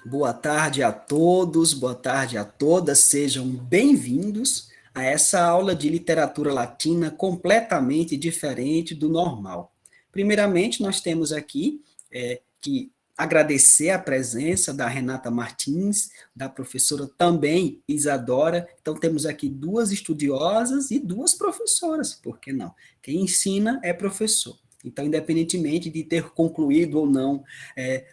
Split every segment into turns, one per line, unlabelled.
Boa tarde a todos, boa tarde a todas, sejam bem-vindos a essa aula de literatura latina completamente diferente do normal. Primeiramente, nós temos aqui que agradecer a presença da Renata Martins, da professora também Isadora. Então, temos aqui duas estudiosas e duas professoras, por que não? Quem ensina é professor. Então, independentemente de ter concluído ou não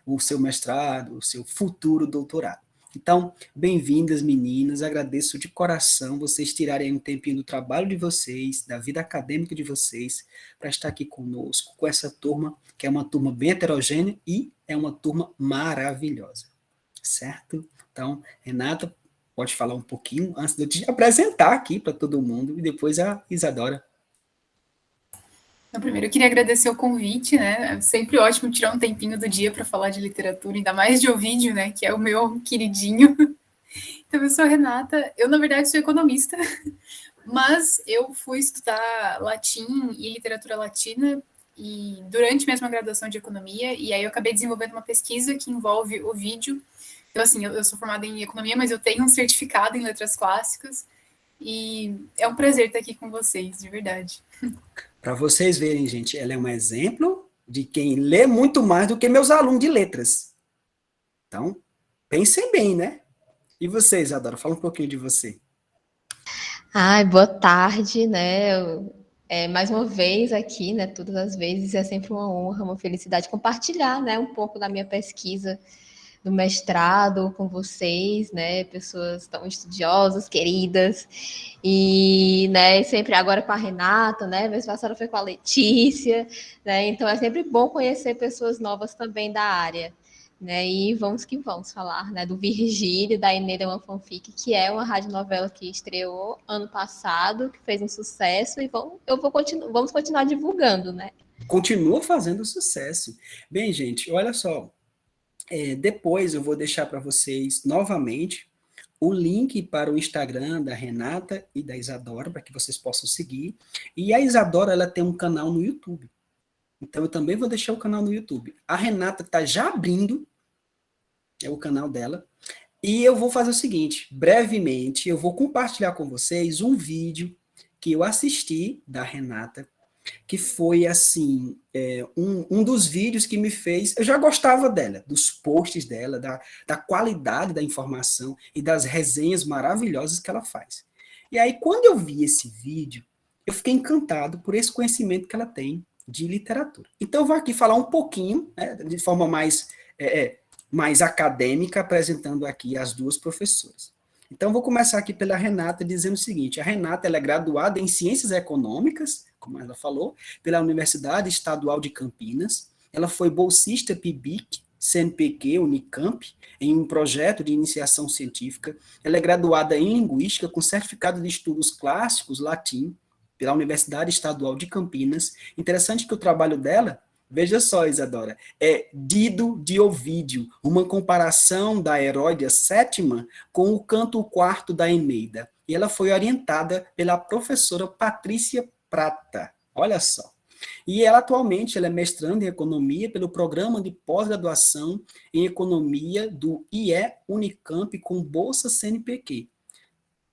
o seu mestrado, o seu futuro doutorado. Então, bem-vindas, meninas, agradeço de coração vocês tirarem um tempinho do trabalho de vocês, da vida acadêmica de vocês, para estar aqui conosco, com essa turma, que é uma turma bem heterogênea e é uma turma maravilhosa, certo? Então, Renata, pode falar um pouquinho antes de eu te apresentar aqui para todo mundo, e depois a Isadora.
Então, primeiro, eu queria agradecer o convite, né? É sempre ótimo tirar um tempinho do dia para falar de literatura, ainda mais de Ovídio, né? Que é o meu queridinho. Então, eu sou a Renata. Eu, na verdade, sou economista, mas eu fui estudar latim e literatura latina e durante mesmo a graduação de economia, e aí eu acabei desenvolvendo uma pesquisa que envolve Ovídio. Então, assim, eu sou formada em economia, mas eu tenho um certificado em letras clássicas, e é um prazer estar aqui com vocês, de verdade.
Para vocês verem, gente, ela é um exemplo de quem lê muito mais do que meus alunos de letras. Então, pensem bem, né? E vocês, Adora, fala um pouquinho de você.
Ai, boa tarde, né? Mais uma vez aqui, né? Todas as vezes é sempre uma honra, uma felicidade compartilhar, né? Um pouco da minha pesquisa do mestrado com vocês, né? Pessoas tão estudiosas, queridas, e, né? Sempre agora com a Renata, né? Mês passado foi com a Letícia, né? Então é sempre bom conhecer pessoas novas também da área. Né, e vamos que vamos falar, né, do Virgílio, da Eneida, uma fanfic, que é uma radionovela que estreou ano passado, que fez um sucesso, e vamos continuar divulgando, né?
Continua fazendo sucesso. Bem, gente, olha só. Depois eu vou deixar para vocês novamente o link para o Instagram da Renata e da Isadora, para que vocês possam seguir. E a Isadora, ela tem um canal no YouTube. Então eu também vou deixar o canal no YouTube. A Renata está já abrindo o canal dela. E eu vou fazer o seguinte, brevemente, eu vou compartilhar com vocês um vídeo que eu assisti da Renata, que foi, assim, um dos vídeos que me fez... Eu já gostava dela, dos posts dela, da qualidade da informação e das resenhas maravilhosas que ela faz. E aí, quando eu vi esse vídeo, eu fiquei encantado por esse conhecimento que ela tem de literatura. Então, eu vou aqui falar um pouquinho, né, de forma mais acadêmica, apresentando aqui as duas professoras. Então, vou começar aqui pela Renata, dizendo o seguinte: a Renata ela é graduada em Ciências Econômicas, como ela falou, pela Universidade Estadual de Campinas. Ela foi bolsista PIBIC, CNPq, Unicamp, em um projeto de iniciação científica. Ela é graduada em Linguística, com certificado de Estudos Clássicos Latim, pela Universidade Estadual de Campinas. Interessante que o trabalho dela, veja só, Isadora, é Dido de Ovídio, uma comparação da Heródia Sétima com o canto quarto da Eneida. E ela foi orientada pela professora Patrícia Prata. Olha só. E ela atualmente ela é mestranda em economia pelo programa de pós-graduação em economia do IE Unicamp com bolsa CNPq.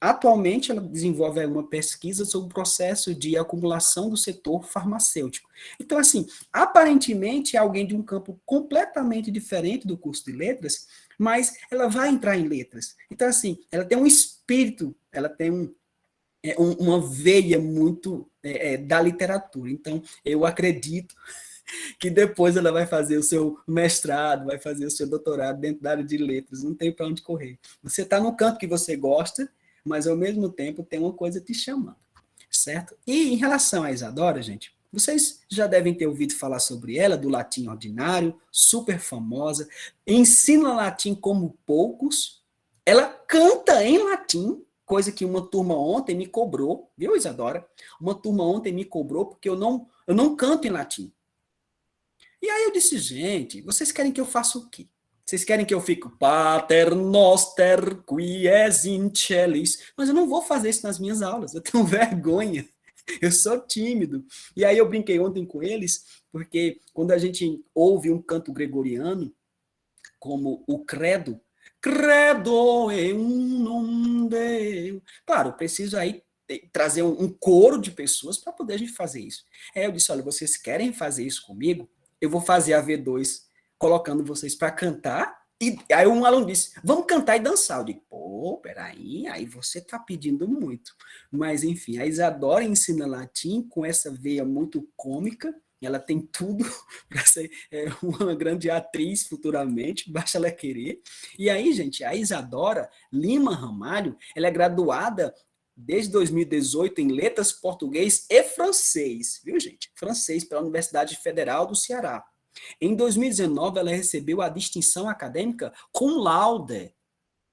Atualmente, ela desenvolve uma pesquisa sobre o processo de acumulação do setor farmacêutico. Então, assim, aparentemente é alguém de um campo completamente diferente do curso de letras, mas ela vai entrar em letras. Então, assim, ela tem um espírito, ela tem uma veia muito da literatura. Então, eu acredito que depois ela vai fazer o seu mestrado, vai fazer o seu doutorado dentro da área de letras, não tem para onde correr. Você está no canto que você gosta, mas ao mesmo tempo tem uma coisa te chamando, certo? E em relação a Isadora, gente, vocês já devem ter ouvido falar sobre ela, do latim ordinário, super famosa, ensina latim como poucos, ela canta em latim, coisa que uma turma ontem me cobrou, viu, Isadora? Uma turma ontem me cobrou porque eu não canto em latim. E aí eu disse, gente, vocês querem que eu faça o quê? Vocês querem que eu fique Pater noster qui es in celis? Mas eu não vou fazer isso nas minhas aulas, eu tenho vergonha, eu sou tímido. E aí eu brinquei ontem com eles, porque quando a gente ouve um canto gregoriano, como o credo, Credo em um nome Deus. Claro, eu preciso aí trazer um coro de pessoas para poder a gente fazer isso. Aí eu disse, olha, vocês querem fazer isso comigo? Eu vou fazer a V2 colocando vocês para cantar. E aí um aluno disse, vamos cantar e dançar. Eu digo, pô, peraí, aí você está pedindo muito. Mas, enfim, a Isadora ensina latim com essa veia muito cômica, ela tem tudo para ser uma grande atriz futuramente, basta ela querer. E aí, gente, a Isadora Lima Ramalho, ela é graduada desde 2018 em Letras Português e Francês, viu, gente? Francês pela Universidade Federal do Ceará. Em 2019, ela recebeu a distinção acadêmica cum laude.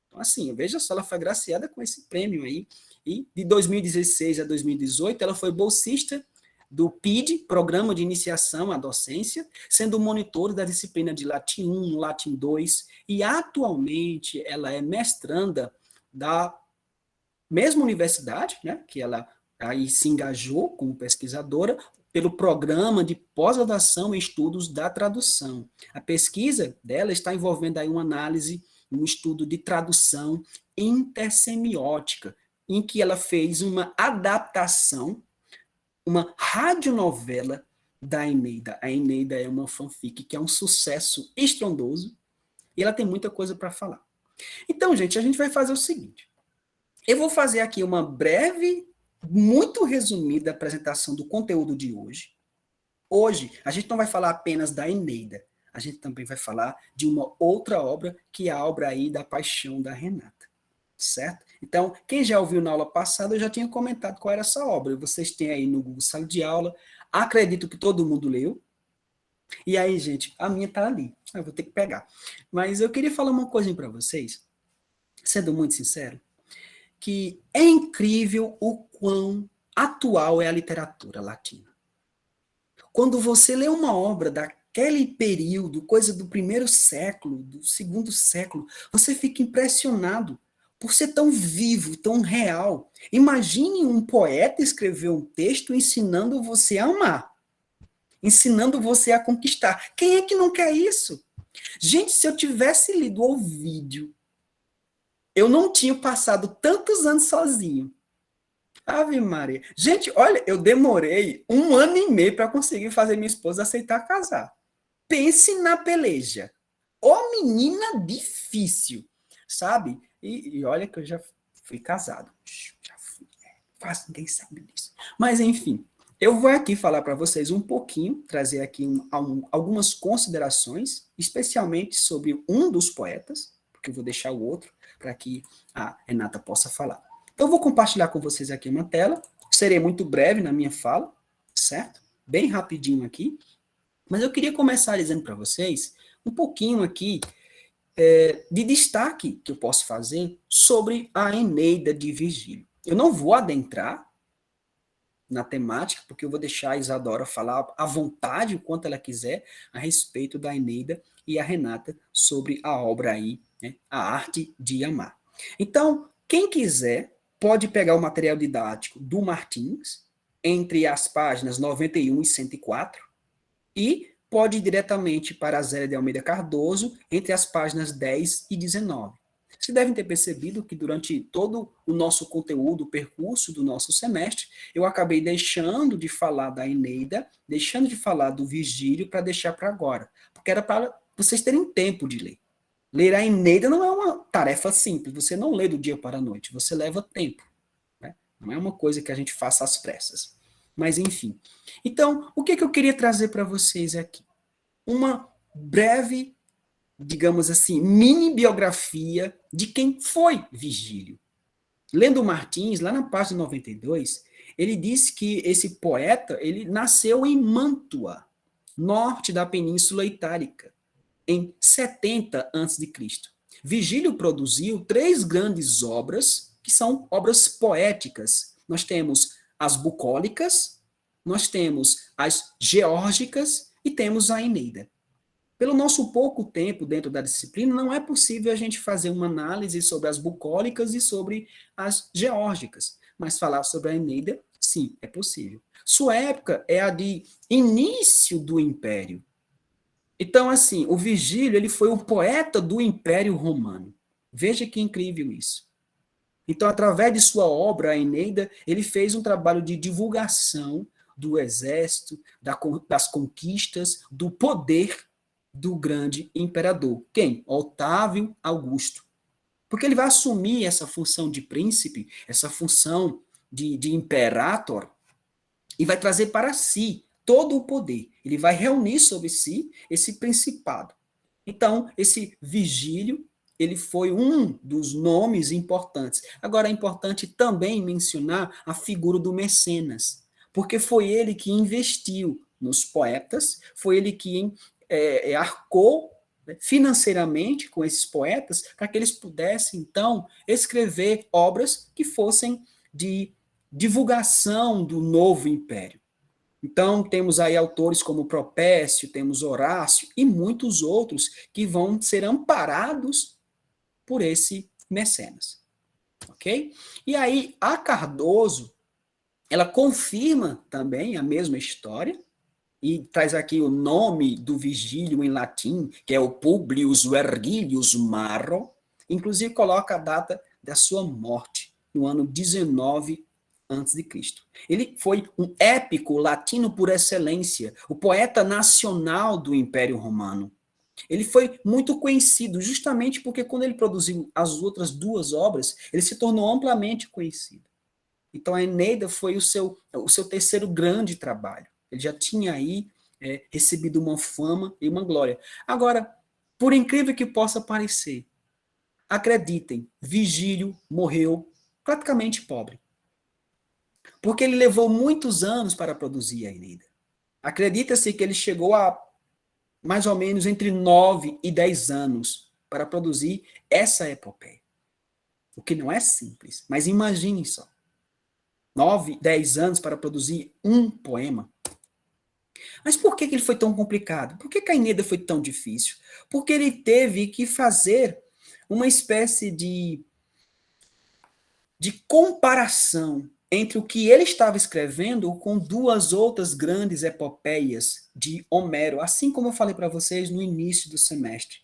Então, assim, veja só, ela foi agraciada com esse prêmio aí. E de 2016 a 2018, ela foi bolsista do PID, Programa de Iniciação à Docência, sendo monitor da disciplina de Latim 1, Latim 2, e atualmente ela é mestranda da mesma universidade, né, que ela aí se engajou como pesquisadora, pelo Programa de Pós-Graduação em Estudos da Tradução. A pesquisa dela está envolvendo aí uma análise, um estudo de tradução intersemiótica, em que ela fez uma adaptação, uma radionovela da Eneida. A Eneida é uma fanfic que é um sucesso estrondoso e ela tem muita coisa para falar. Então, gente, a gente vai fazer o seguinte. Eu vou fazer aqui uma breve, muito resumida apresentação do conteúdo de hoje. Hoje, a gente não vai falar apenas da Eneida, a gente também vai falar de uma outra obra, que é a obra aí da Paixão da Renata, certo? Então, quem já ouviu na aula passada, eu já tinha comentado qual era essa obra. Vocês têm aí no Google Sala de Aula, acredito que todo mundo leu. E aí, gente, a minha tá ali, eu vou ter que pegar. Mas eu queria falar uma coisinha para vocês, sendo muito sincero, que é incrível o quão atual é a literatura latina. Quando você lê uma obra daquele período, coisa do primeiro século, do segundo século, você fica impressionado por ser tão vivo, tão real. Imagine um poeta escrever um texto ensinando você a amar, ensinando você a conquistar. Quem é que não quer isso? Gente, se eu tivesse lido o Ovídio, eu não tinha passado tantos anos sozinho. Ave Maria. Gente, olha, eu demorei 1 ano e meio para conseguir fazer minha esposa aceitar casar. Pense na peleja. Ô menina difícil, sabe? E olha que eu já fui casado. Já fui. Quase ninguém sabe disso. Mas, enfim, eu vou aqui falar para vocês um pouquinho, trazer aqui algumas considerações, especialmente sobre um dos poetas, porque eu vou deixar o outro para que a Renata possa falar. Então, eu vou compartilhar com vocês aqui uma tela, serei muito breve na minha fala, certo? Bem rapidinho aqui, mas eu queria começar dizendo para vocês um pouquinho aqui de destaque que eu posso fazer sobre a Eneida de Virgílio. Eu não vou adentrar na temática, porque eu vou deixar a Isadora falar à vontade, o quanto ela quiser, a respeito da Eneida e a Renata sobre a obra aí, né, A Arte de Amar. Então, quem quiser pode pegar o material didático do Martins, entre as páginas 91 e 104, e pode ir diretamente para a Zélia de Almeida Cardoso, entre as páginas 10 e 19. Vocês devem ter percebido que durante todo o nosso conteúdo, o percurso do nosso semestre, eu acabei deixando de falar da Eneida, deixando de falar do Virgílio para deixar para agora, porque era para vocês terem tempo de ler. Ler a Eneida não é uma tarefa simples, você não lê do dia para a noite, você leva tempo. Né? Não é uma coisa que a gente faça às pressas. Mas, enfim. Então, o que eu queria trazer para vocês aqui? Uma breve, digamos assim, mini biografia de quem foi Virgílio. Lendo Martins, lá na página 92, ele disse que esse poeta ele nasceu em Mantua, norte da Península Itálica, em 70 a.C. Virgílio produziu 3 grandes obras, que são obras poéticas. Nós temos as bucólicas, nós temos as geórgicas e temos a Eneida. Pelo nosso pouco tempo dentro da disciplina, não é possível a gente fazer uma análise sobre as bucólicas e sobre as geórgicas, mas falar sobre a Eneida, sim, é possível. Sua época é a de início do Império. Então, assim, o Virgílio ele foi o poeta do Império Romano. Veja que incrível isso. Então, através de sua obra, a Eneida, ele fez um trabalho de divulgação do exército, das conquistas, do poder do grande imperador. Quem? Otávio Augusto. Porque ele vai assumir essa função de príncipe, essa função de imperator, e vai trazer para si todo o poder. Ele vai reunir sobre si esse principado. Então, esse Vigílio, ele foi um dos nomes importantes. Agora, é importante também mencionar a figura do Mecenas, porque foi ele que investiu nos poetas, foi ele que arcou financeiramente com esses poetas para que eles pudessem, então, escrever obras que fossem de divulgação do novo império. Então, temos aí autores como Propécio, temos Horácio e muitos outros que vão ser amparados por esse Mecenas. Ok? E aí, a Cardoso, ela confirma também a mesma história, e traz aqui o nome do Vigílio em latim, que é o Publius Vergilius Maro, inclusive coloca a data da sua morte, no ano 19 a.C. Ele foi um épico latino por excelência, o poeta nacional do Império Romano. Ele foi muito conhecido justamente porque quando ele produziu as outras duas obras, ele se tornou amplamente conhecido. Então a Eneida foi o seu terceiro grande trabalho. Ele já tinha aí recebido uma fama e uma glória. Agora, por incrível que possa parecer, acreditem, Vigílio morreu praticamente pobre. Porque ele levou muitos anos para produzir a Eneida. Acredita-se que ele chegou a mais ou menos entre 9 e 10 anos para produzir essa epopeia. O que não é simples, mas imaginem só. 9, 10 anos para produzir um poema. Mas por que ele foi tão complicado? Por que a Eneida foi tão difícil? Porque ele teve que fazer uma espécie de comparação entre o que ele estava escrevendo com duas outras grandes epopeias de Homero, assim como eu falei para vocês no início do semestre.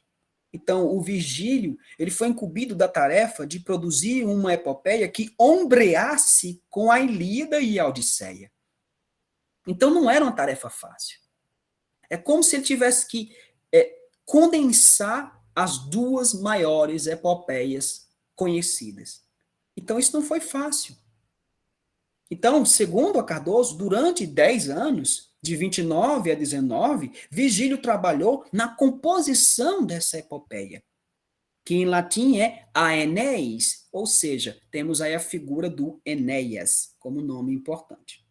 Então, o Vigílio, ele foi incumbido da tarefa de produzir uma epopeia que ombreasse com a Ilíada e a Odisseia. Então, não era uma tarefa fácil. É como se ele tivesse que condensar as duas maiores epopeias conhecidas. Então, isso não foi fácil. Então, segundo a Cardoso, durante 10 anos, de 29 a 19, Vigílio trabalhou na composição dessa epopeia, que em latim é Aeneis, ou seja, temos aí a figura do Enéas como nome importante.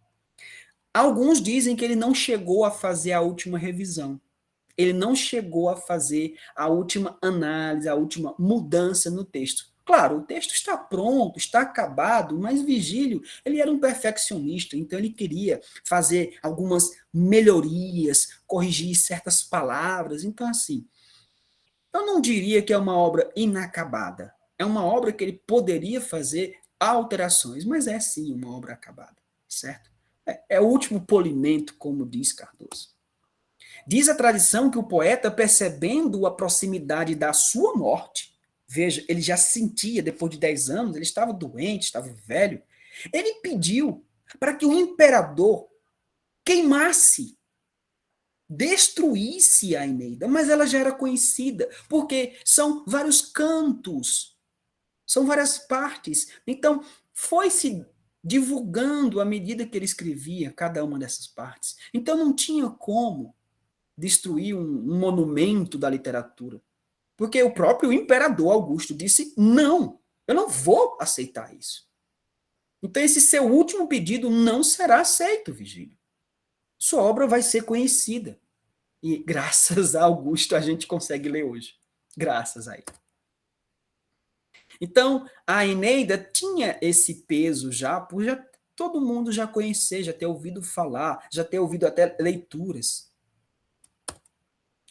Alguns dizem que ele não chegou a fazer a última revisão, ele não chegou a fazer a última análise, a última mudança no texto. Claro, o texto está pronto, está acabado, mas Vigílio, ele era um perfeccionista, então ele queria fazer algumas melhorias, corrigir certas palavras, então assim, eu não diria que é uma obra inacabada, é uma obra que ele poderia fazer alterações, mas é sim uma obra acabada, certo? É o último polimento, como diz Cardoso. Diz a tradição que o poeta, percebendo a proximidade da sua morte, veja, ele já sentia, depois de 10 anos, ele estava doente, estava velho, ele pediu para que o imperador queimasse, destruísse a Eneida, mas ela já era conhecida, porque são vários cantos, são várias partes, então foi-se divulgando à medida que ele escrevia cada uma dessas partes, então não tinha como destruir um monumento da literatura. Porque o próprio imperador Augusto disse, não, eu não vou aceitar isso. Então esse seu último pedido não será aceito, Vigílio. Sua obra vai ser conhecida. E graças a Augusto a gente consegue ler hoje. Graças a ele. Então, a Eneida tinha esse peso já, por já todo mundo já conhecer, já ter ouvido falar, já ter ouvido até leituras.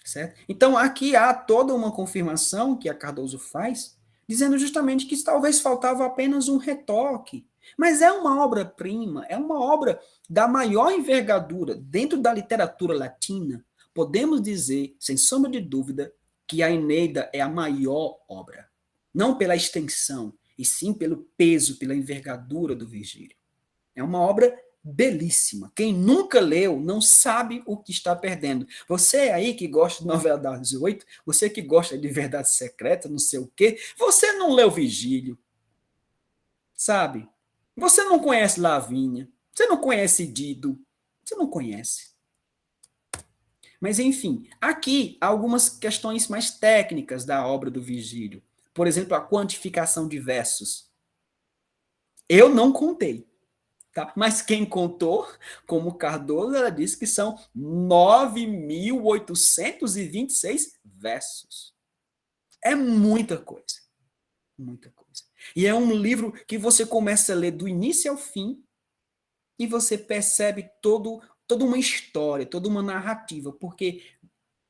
Certo? Então, aqui há toda uma confirmação que a Cardoso faz, dizendo justamente que talvez faltava apenas um retoque. Mas é uma obra-prima, é uma obra da maior envergadura dentro da literatura latina. Podemos dizer, sem sombra de dúvida, que a Eneida é a maior obra. não pela extensão, e sim pelo peso, pela envergadura do Virgílio. É uma obra belíssima. Quem nunca leu não sabe o que está perdendo. Você aí que gosta de novela das 18, você que gosta de Verdade Secreta, não sei o quê, você não leu Virgílio, sabe? Você não conhece Lavínia, você não conhece Dido, você não conhece. Mas, enfim, aqui há algumas questões mais técnicas da obra do Virgílio. Por exemplo, a quantificação de versos. Eu não contei. Tá? Mas quem contou, como Cardoso, ela disse que são 9.826 versos. É muita coisa. Muita coisa. E é um livro que você começa a ler do início ao fim e você percebe toda uma história, toda uma narrativa, porque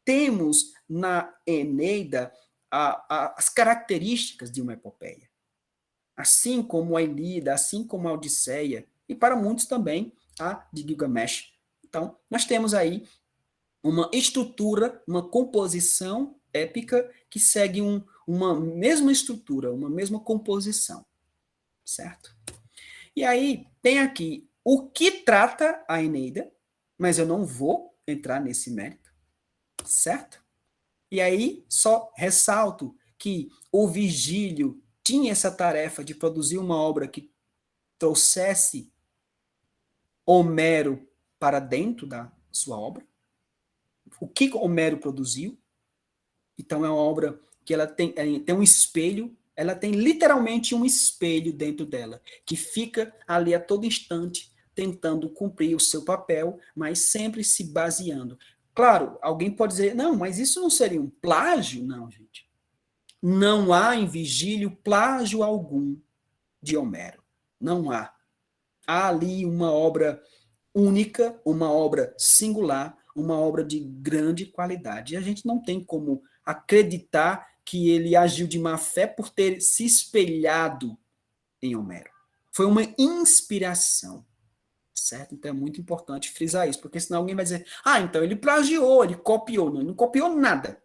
temos na Eneida as características de uma epopeia. Assim como a Ilíada, assim como a Odisseia, e para muitos também a de Gilgamesh. Então, nós temos aí uma estrutura, uma composição épica que segue uma mesma estrutura, uma mesma composição, certo? E aí tem aqui o que trata a Eneida, mas eu não vou entrar nesse mérito, certo? E aí só ressalto que o Virgílio tinha essa tarefa de produzir uma obra que trouxesse Homero para dentro da sua obra. O que Homero produziu? Então é uma obra que ela tem um espelho, ela tem literalmente um espelho dentro dela, que fica ali a todo instante tentando cumprir o seu papel, mas sempre se baseando. Claro, alguém pode dizer, não, mas isso não seria um plágio? Não, gente. Não há em Virgílio plágio algum de Homero. Não há. Há ali uma obra única, uma obra singular, uma obra de grande qualidade. E a gente não tem como acreditar que ele agiu de má fé por ter se espelhado em Homero. Foi uma inspiração, certo? Então é muito importante frisar isso, porque senão alguém vai dizer, então ele plagiou, ele copiou. Não, ele não copiou nada,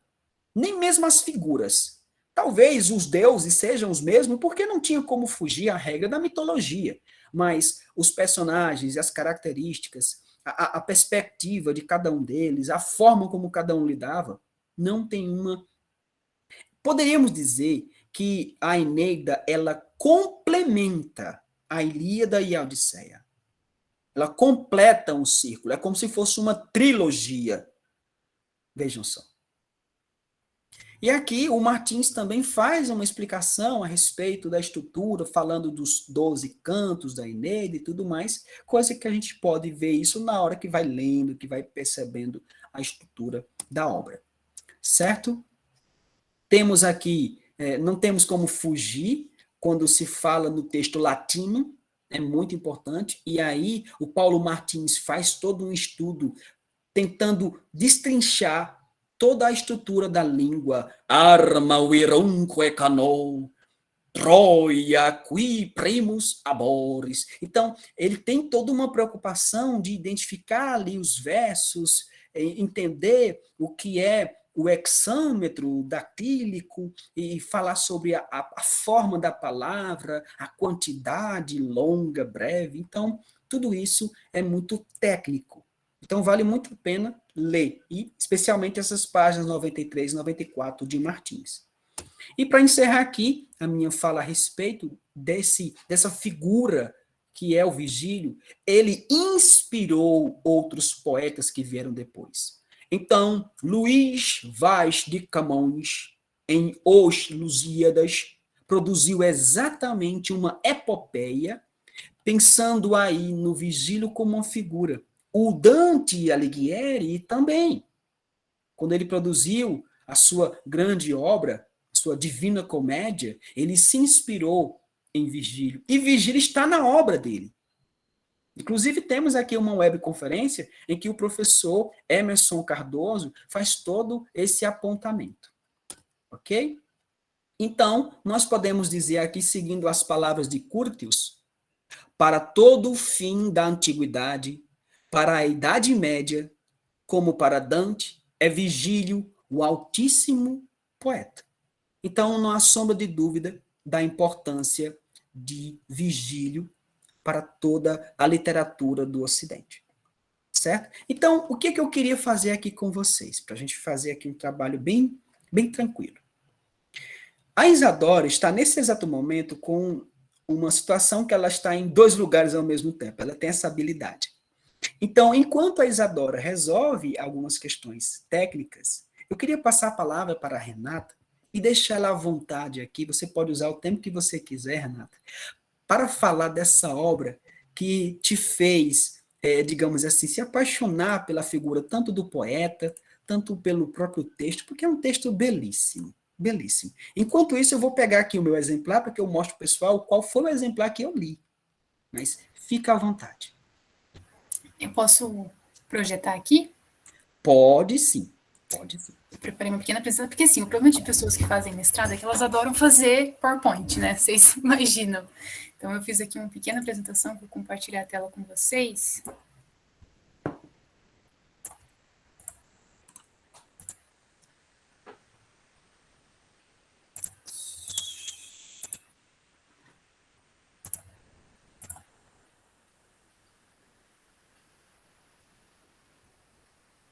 nem mesmo as figuras. Talvez os deuses sejam os mesmos, porque não tinha como fugir à regra da mitologia. Mas os personagens e as características, a perspectiva de cada um deles, a forma como cada um lidava, não tem uma... Poderíamos dizer que a Eneida, ela complementa a Ilíada e a Odisseia. Ela completa um círculo, é como se fosse uma trilogia. Vejam só. E aqui o Martins também faz uma explicação a respeito da estrutura, falando dos 12 cantos da Eneida e tudo mais, coisa que a gente pode ver isso na hora que vai lendo, que vai percebendo a estrutura da obra. Certo? Temos aqui, não temos como fugir quando se fala no texto latino, é muito importante, e aí o Paulo Martins faz todo um estudo tentando destrinchar toda a estrutura da língua, arma virumque cano, Troia, qui primus amores. Então, ele tem toda uma preocupação de identificar ali os versos, entender o que é o hexâmetro datílico e falar sobre a forma da palavra, a quantidade longa, breve. Então, tudo isso é muito técnico. Então, vale muito a pena ler, e especialmente essas páginas 93 e 94 de Martins. E para encerrar aqui a minha fala a respeito dessa figura que é o Virgílio, ele inspirou outros poetas que vieram depois. Então, Luís Vaz de Camões, em Os Lusíadas, produziu exatamente uma epopeia, pensando aí no Virgílio como uma figura. O Dante Alighieri também, quando ele produziu a sua grande obra, a sua Divina Comédia, ele se inspirou em Virgílio. E Virgílio está na obra dele. Inclusive, temos aqui uma webconferência em que o professor Emerson Cardoso faz todo esse apontamento. Ok? Então, nós podemos dizer aqui, seguindo as palavras de Curtius, para todo o fim da antiguidade, para a Idade Média, como para Dante, é Virgílio o altíssimo poeta. Então, não há sombra de dúvida da importância de Virgílio para toda a literatura do Ocidente. Certo? Então, o que, que eu queria fazer aqui com vocês? Para a gente fazer aqui um trabalho bem, bem tranquilo. A Isadora está, nesse exato momento, com uma situação que ela está em 2 lugares ao mesmo tempo. Ela tem essa habilidade. Então, enquanto a Isadora resolve algumas questões técnicas, eu queria passar a palavra para a Renata e deixar ela à vontade aqui. Você pode usar o tempo que você quiser, Renata, para falar dessa obra que te fez, digamos assim, se apaixonar pela figura tanto do poeta, tanto pelo próprio texto, porque é um texto belíssimo, belíssimo. Enquanto isso, eu vou pegar aqui o meu exemplar, para que eu mostre para o pessoal qual foi o exemplar que eu li. Mas fica à vontade.
Eu posso projetar aqui?
Pode sim, pode sim.
Eu preparei uma pequena apresentação, porque assim, o problema de pessoas que fazem mestrado é que elas adoram fazer PowerPoint, né? Vocês imaginam. Então eu fiz aqui uma pequena apresentação, vou compartilhar a tela com vocês.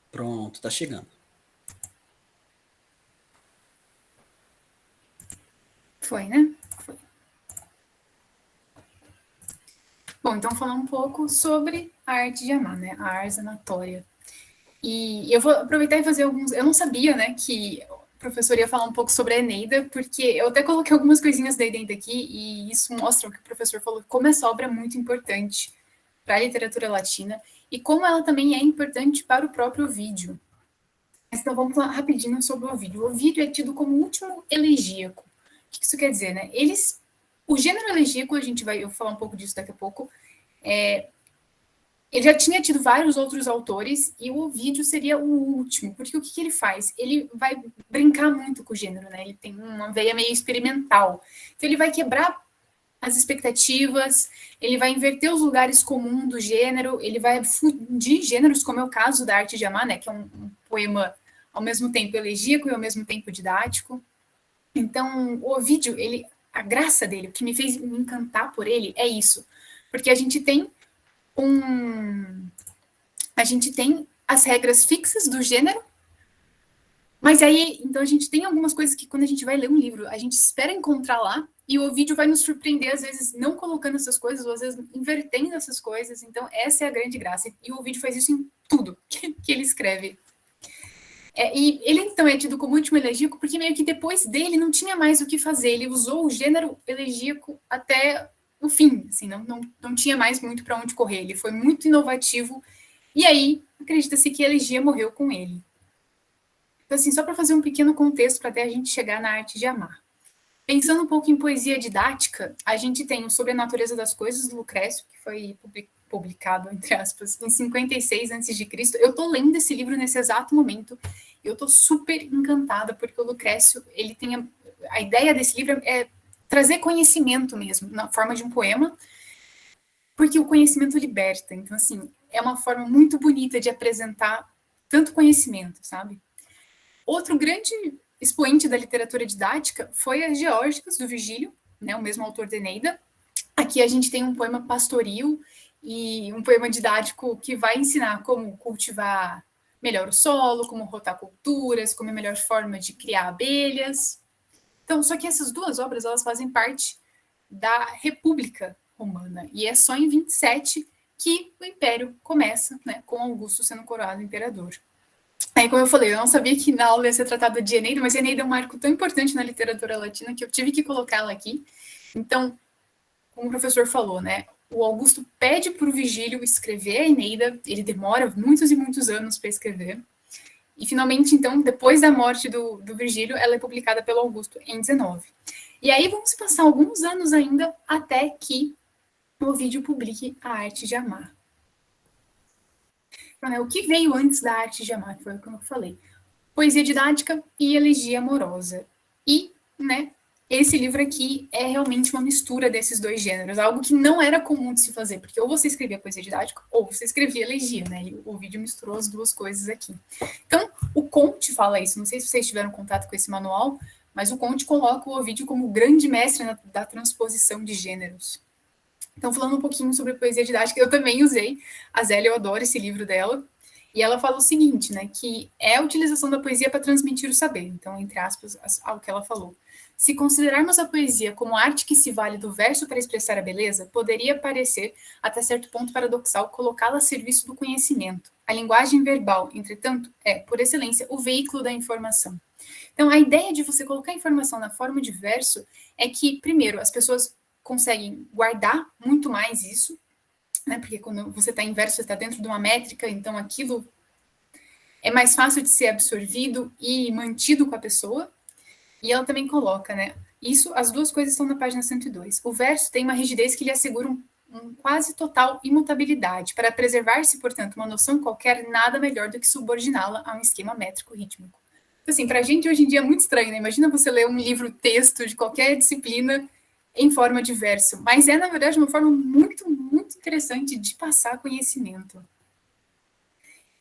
Pronto, tá chegando.
Foi, né? Foi. Bom, então falar um pouco sobre a arte de amar, né? A ars anatória. E eu vou aproveitar e fazer alguns... Eu não sabia, né, que o professor ia falar um pouco sobre a Eneida, porque eu até coloquei algumas coisinhas da Eneida aqui, e isso mostra o que o professor falou, como essa obra é muito importante para a literatura latina, e como ela também é importante para o próprio Ovídio. Então vamos falar rapidinho sobre o Ovídio. O Ovídio é tido como o último elegíaco. O que isso quer dizer, né? O gênero elegíaco, eu vou falar um pouco disso daqui a pouco, ele já tinha tido vários outros autores, e o Ovídio seria o último, porque o que ele faz? Ele vai brincar muito com o gênero, né? Ele tem uma veia meio experimental. Então ele vai quebrar as expectativas, ele vai inverter os lugares comuns do gênero, ele vai fundir gêneros, como é o caso da Arte de Amar, né? Que é um poema ao mesmo tempo elegíaco e ao mesmo tempo didático. Então, o Ovídio, a graça dele, o que me fez me encantar por ele é isso. Porque a gente tem as regras fixas do gênero, mas aí, então a gente tem algumas coisas que quando a gente vai ler um livro, a gente espera encontrar lá, e o Ovídio vai nos surpreender, às vezes não colocando essas coisas, ou às vezes invertendo essas coisas. Então essa é a grande graça. E o Ovídio faz isso em tudo que ele escreve. E ele, então, é tido como último elegíaco, porque meio que depois dele não tinha mais o que fazer. Ele usou o gênero elegíaco até o fim, assim, não tinha mais muito para onde correr. Ele foi muito inovativo, e aí acredita-se que a elegia morreu com ele. Então, assim, só para fazer um pequeno contexto para até a gente chegar na arte de amar. Pensando um pouco em poesia didática, a gente tem o Sobre a Natureza das Coisas, do Lucrécio, que foi publicado, entre aspas, em 56 a.C. Eu estou lendo esse livro nesse exato momento, e eu estou super encantada, porque o Lucrécio, ele tem a ideia desse livro é trazer conhecimento mesmo, na forma de um poema, porque o conhecimento liberta. Então, assim, é uma forma muito bonita de apresentar tanto conhecimento, sabe? Outro grande expoente da literatura didática foi as Geórgicas, do Virgílio, né, o mesmo autor da Eneida. Aqui a gente tem um poema pastoril e um poema didático que vai ensinar como cultivar melhor o solo, como rotar culturas, como é a melhor forma de criar abelhas. Então, só que essas duas obras, elas fazem parte da República Romana, e é só em 27 que o Império começa, né, com Augusto sendo coroado imperador. Aí, como eu falei, eu não sabia que na aula ia ser tratado de Eneida, mas Eneida é um marco tão importante na literatura latina que eu tive que colocá-la aqui. Então, como o professor falou, né, o Augusto pede para o Virgílio escrever a Eneida, ele demora muitos e muitos anos para escrever, e finalmente, então, depois da morte do Virgílio, ela é publicada pelo Augusto em 19. E aí vamos passar alguns anos ainda até que o Ovídio publique A Arte de Amar. O que veio antes da Arte de Amar, que foi o que eu falei. Poesia didática e elegia amorosa. E, né, esse livro aqui é realmente uma mistura desses dois gêneros, algo que não era comum de se fazer, porque ou você escrevia poesia didática, ou você escrevia elegia, né, e o Ovídio misturou as duas coisas aqui. Então, o Conte fala isso, não sei se vocês tiveram contato com esse manual, Mas o Conte coloca o Ovídio como grande mestre da transposição de gêneros. Então, falando um pouquinho sobre poesia didática, eu também usei a Zélia, eu adoro esse livro dela, e ela fala o seguinte, né, que é a utilização da poesia para transmitir o saber. Então, entre aspas, ao que ela falou. Se considerarmos a poesia como arte que se vale do verso para expressar a beleza, poderia parecer, até certo ponto paradoxal, colocá-la a serviço do conhecimento. A linguagem verbal, entretanto, é, por excelência, o veículo da informação. Então, a ideia de você colocar a informação na forma de verso é que, primeiro, as pessoas conseguem guardar muito mais isso, né? Porque quando você está em verso, você está dentro de uma métrica, então aquilo é mais fácil de ser absorvido e mantido com a pessoa. E ela também coloca, né? Isso, as duas coisas estão na página 102. O verso tem uma rigidez que lhe assegura um quase total imutabilidade. Para preservar-se, portanto, uma noção qualquer, nada melhor do que subordiná-la a um esquema métrico rítmico. Então, assim, para a gente hoje em dia é muito estranho, né? Imagina você ler um livro-texto de qualquer disciplina em forma de verso. Mas é, na verdade, uma forma muito, muito interessante de passar conhecimento.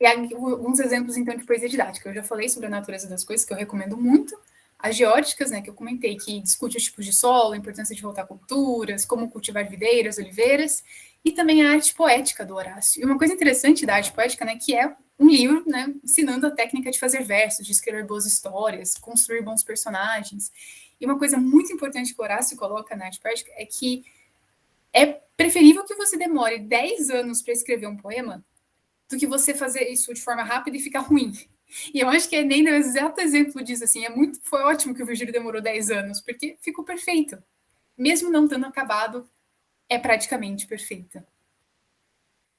E alguns exemplos, então, de poesia didática. Eu já falei sobre a natureza das coisas, que eu recomendo muito. As geóticas, né, que eu comentei, que discute os tipos de solo, a importância de voltar culturas, como cultivar videiras, oliveiras, e também a arte poética do Horácio. E uma coisa interessante da arte poética, né, que é um livro, né, ensinando a técnica de fazer versos, de escrever boas histórias, construir bons personagens. E uma coisa muito importante que o Horácio coloca na arte poética é que é preferível que você demore 10 anos para escrever um poema do que você fazer isso de forma rápida e ficar ruim. E eu acho que a Enem é o exato exemplo disso, assim, foi ótimo que o Virgílio demorou 10 anos, porque ficou perfeito. Mesmo não tendo acabado, é praticamente perfeita.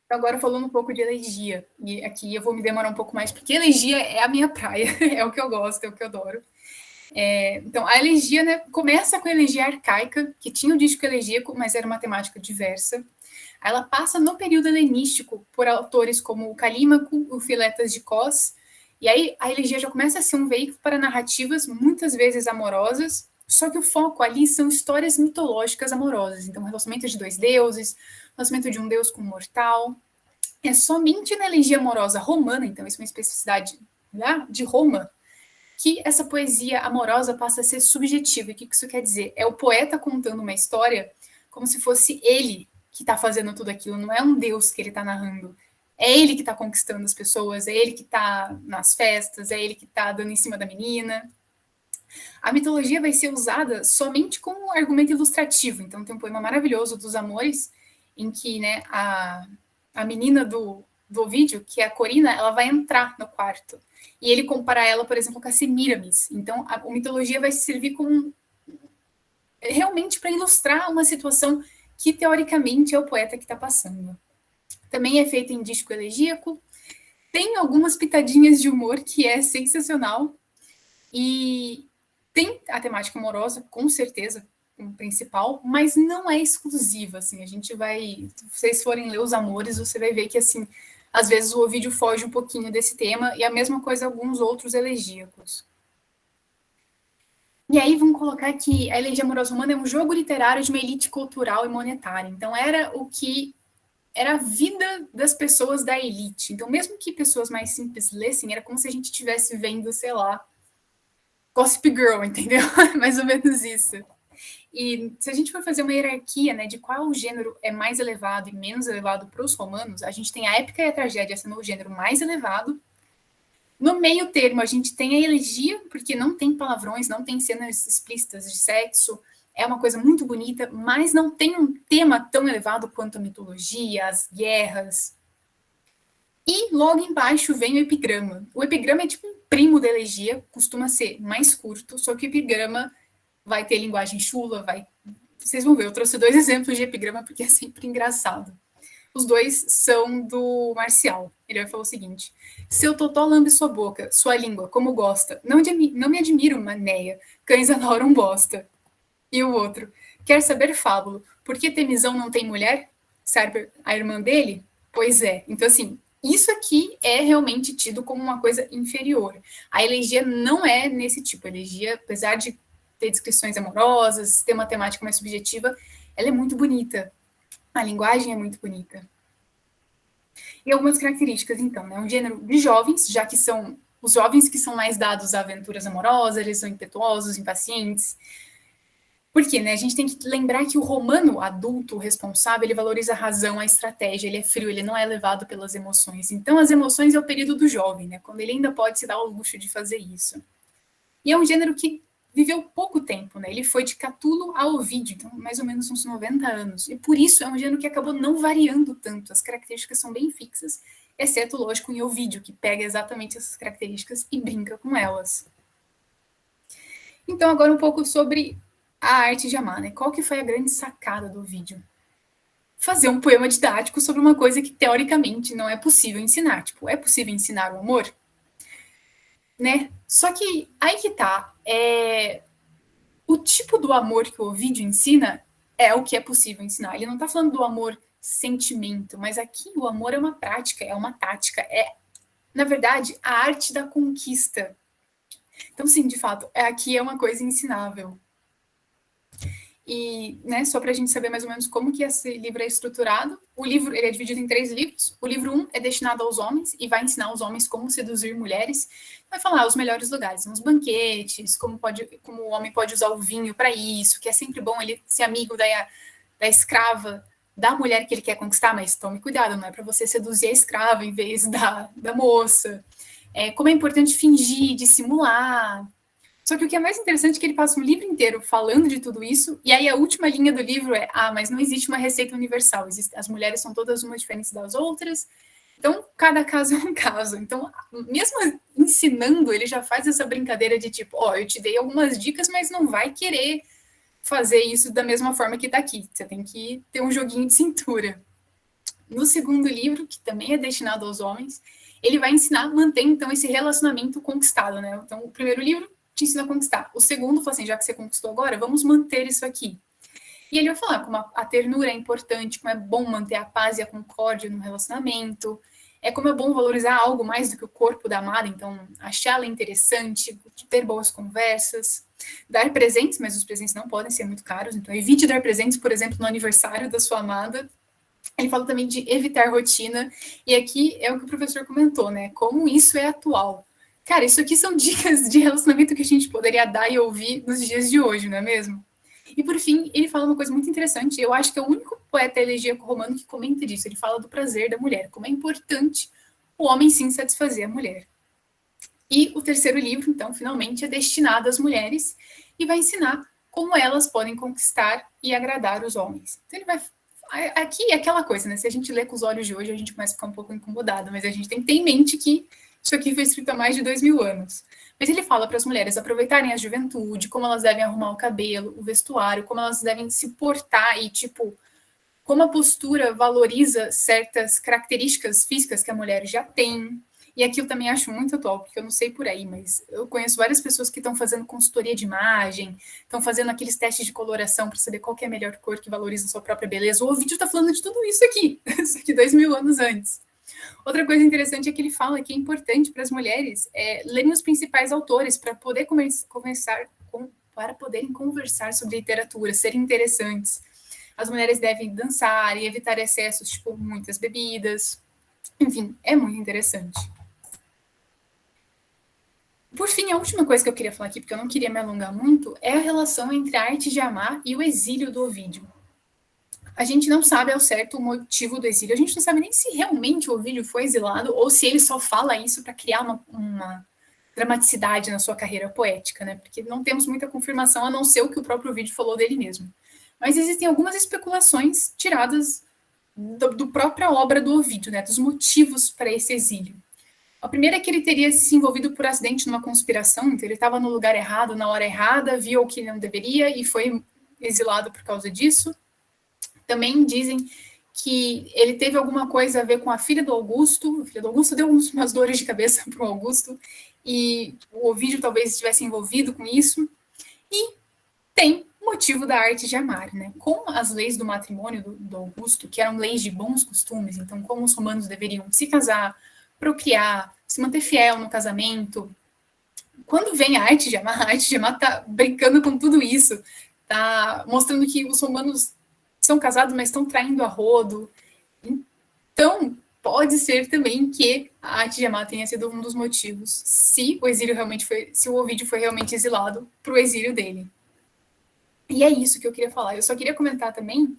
Então, agora falando um pouco de elegia, e aqui eu vou me demorar um pouco mais, porque elegia é a minha praia, é o que eu gosto, é o que eu adoro. Então, a elegia, né, começa com a elegia arcaica, que tinha o dístico elegíaco, mas era uma temática diversa. Ela passa no período helenístico por autores como o Calímaco, o Filetas de Cos, e aí a elegia já começa a ser um veículo para narrativas, muitas vezes amorosas, só que o foco ali são histórias mitológicas amorosas. Então, o relacionamento de dois deuses, o relacionamento de um deus com um mortal. É somente na elegia amorosa romana, então isso é uma especificidade, né, de Roma, que essa poesia amorosa passa a ser subjetiva. E o que isso quer dizer? É o poeta contando uma história como se fosse ele que está fazendo tudo aquilo, não é um deus que ele está narrando. É ele que está conquistando as pessoas, é ele que está nas festas, é ele que está dando em cima da menina. A mitologia vai ser usada somente como um argumento ilustrativo. Então, tem um poema maravilhoso dos Amores, em que, né, a menina do Ovídio, que é a Corina, ela vai entrar no quarto. E ele compara ela, por exemplo, com a Semíramis. Então, a mitologia vai servir como realmente para ilustrar uma situação que, teoricamente, é o poeta que está passando. Também é feito em dístico elegíaco. Tem algumas pitadinhas de humor que é sensacional. E tem a temática amorosa, com certeza, como principal, mas não é exclusiva, assim. A gente vai... Se vocês forem ler Os Amores, você vai ver que, assim, às vezes o Ovídio foge um pouquinho desse tema, e a mesma coisa alguns outros elegíacos. E aí vamos colocar que a elegia amorosa romana é um jogo literário de uma elite cultural e monetária. Então, era o que era a vida das pessoas da elite. Então, mesmo que pessoas mais simples lessem, era como se a gente estivesse vendo, sei lá, Gossip Girl, entendeu? Mais ou menos isso. E se a gente for fazer uma hierarquia, né, de qual gênero é mais elevado e menos elevado para os romanos, a gente tem a épica e a tragédia sendo o gênero mais elevado. No meio termo, a gente tem a elegia, porque não tem palavrões, não tem cenas explícitas de sexo, é uma coisa muito bonita, mas não tem um tema tão elevado quanto a mitologia, as guerras. E logo embaixo vem o epigrama. O epigrama é tipo um primo da elegia, costuma ser mais curto, só que o epigrama vai ter linguagem chula, Vocês vão ver, eu trouxe 2 exemplos de epigrama porque é sempre engraçado. Os 2 são do Marcial. Ele vai falar o seguinte: seu totó lambe sua boca, sua língua, como gosta. Não me admiro, manéia, cães adoram bosta. E o outro: quer saber, fábulo, por que Temizão não tem mulher? Serve a irmã dele? Pois é. Então, assim, isso aqui é realmente tido como uma coisa inferior. A elegia não é nesse tipo. A elegia, apesar de ter descrições amorosas, ter uma temática mais subjetiva, ela é muito bonita. A linguagem é muito bonita. E algumas características, então, né? Um gênero de jovens, já que são os jovens que são mais dados a aventuras amorosas, eles são impetuosos, impacientes. Por quê, né? A gente tem que lembrar que o romano adulto, responsável, ele valoriza a razão, a estratégia, ele é frio, ele não é levado pelas emoções. Então, as emoções é o período do jovem, né? Quando ele ainda pode se dar ao luxo de fazer isso. E é um gênero que viveu pouco tempo, né? Ele foi de Catulo a Ovídio, então mais ou menos uns 90 anos. E por isso é um gênero que acabou não variando tanto. As características são bem fixas, exceto, lógico, em Ovídio, que pega exatamente essas características e brinca com elas. Então, agora um pouco sobre a arte de amar, né? Qual que foi a grande sacada do Ovídio? Fazer um poema didático sobre uma coisa que, teoricamente, não é possível ensinar. Tipo, é possível ensinar o amor? Né? Só que aí que tá. O tipo do amor que o Ovídio ensina é o que é possível ensinar. Ele não tá falando do amor sentimento, mas aqui o amor é uma prática, é uma tática, é, na verdade, a arte da conquista. Então, sim, de fato, aqui é uma coisa ensinável. E, né, só para a gente saber mais ou menos como que esse livro é estruturado, o livro ele é dividido em 3 livros. O livro 1 é destinado aos homens e vai ensinar os homens como seduzir mulheres. Vai falar os melhores lugares, uns banquetes, como o homem pode usar o vinho para isso, que é sempre bom ele ser amigo da escrava, da mulher que ele quer conquistar, mas tome cuidado, não é para você seduzir a escrava em vez da moça. Como é importante fingir, dissimular. Só que o que é mais interessante é que ele passa um livro inteiro falando de tudo isso, e aí a última linha do livro é: mas não existe uma receita universal, as mulheres são todas umas diferentes das outras, então cada caso é um caso. Então, mesmo ensinando, ele já faz essa brincadeira de tipo, eu te dei algumas dicas, mas não vai querer fazer isso da mesma forma que tá aqui, você tem que ter um joguinho de cintura. No segundo livro, que também é destinado aos homens, ele vai ensinar a manter, então, esse relacionamento conquistado, né? Então, o primeiro livro te ensina a conquistar. O segundo fala assim, já que você conquistou agora, vamos manter isso aqui. E ele vai falar como a ternura é importante, como é bom manter a paz e a concórdia no relacionamento, como é bom valorizar algo mais do que o corpo da amada, então achá-la interessante, ter boas conversas, dar presentes, mas os presentes não podem ser muito caros, então evite dar presentes, por exemplo, no aniversário da sua amada. Ele fala também de evitar rotina, e aqui é o que o professor comentou, né? Como isso é atual. Cara, isso aqui são dicas de relacionamento que a gente poderia dar e ouvir nos dias de hoje, não é mesmo? E por fim, ele fala uma coisa muito interessante, eu acho que é o único poeta elegíaco romano que comenta disso, ele fala do prazer da mulher, como é importante o homem sim satisfazer a mulher. E o terceiro livro, então, finalmente, é destinado às mulheres e vai ensinar como elas podem conquistar e agradar os homens. Então ele vai... Aqui é aquela coisa, né? Se a gente lê com os olhos de hoje, a gente começa a ficar um pouco incomodado, mas a gente tem que ter em mente que isso aqui foi escrito há mais de 2000 anos. Mas ele fala para as mulheres aproveitarem a juventude, como elas devem arrumar o cabelo, o vestuário, como elas devem se portar e, tipo, como a postura valoriza certas características físicas que a mulher já tem. E aqui eu também acho muito atual, porque eu não sei por aí, mas eu conheço várias pessoas que estão fazendo consultoria de imagem, estão fazendo aqueles testes de coloração para saber qual que é a melhor cor que valoriza a sua própria beleza. O vídeo está falando de tudo isso aqui 2000 anos antes. Outra coisa interessante é que ele fala que é importante para as mulheres lerem os principais autores para poder para poderem conversar sobre literatura, serem interessantes. As mulheres devem dançar e evitar excessos, tipo muitas bebidas. Enfim, é muito interessante. Por fim, a última coisa que eu queria falar aqui, porque eu não queria me alongar muito, é a relação entre a arte de amar e o exílio do Ovídio. A gente não sabe ao certo o motivo do exílio, a gente não sabe nem se realmente o Ovídio foi exilado ou se ele só fala isso para criar uma dramaticidade na sua carreira poética, né? Porque não temos muita confirmação, a não ser o que o próprio Ovídio falou dele mesmo. Mas existem algumas especulações tiradas do própria obra do Ovídio, né? Dos motivos para esse exílio. A primeira é que ele teria se envolvido por acidente numa conspiração, então ele estava no lugar errado, na hora errada, viu o que não deveria e foi exilado por causa disso. Também dizem que ele teve alguma coisa a ver com a filha do Augusto. A filha do Augusto deu umas dores de cabeça para o Augusto e o Ovídio talvez estivesse envolvido com isso. E tem o motivo da arte de amar, né? Com as leis do matrimônio do Augusto, que eram leis de bons costumes, então como os romanos deveriam se casar, procriar, se manter fiel no casamento. Quando vem a arte de amar está brincando com tudo isso, está mostrando que os romanos são casados, mas estão traindo a rodo. Então, pode ser também que a arte de amar tenha sido um dos motivos, se o Ovídio foi realmente exilado para o exílio dele. E é isso que eu queria falar. Eu só queria comentar também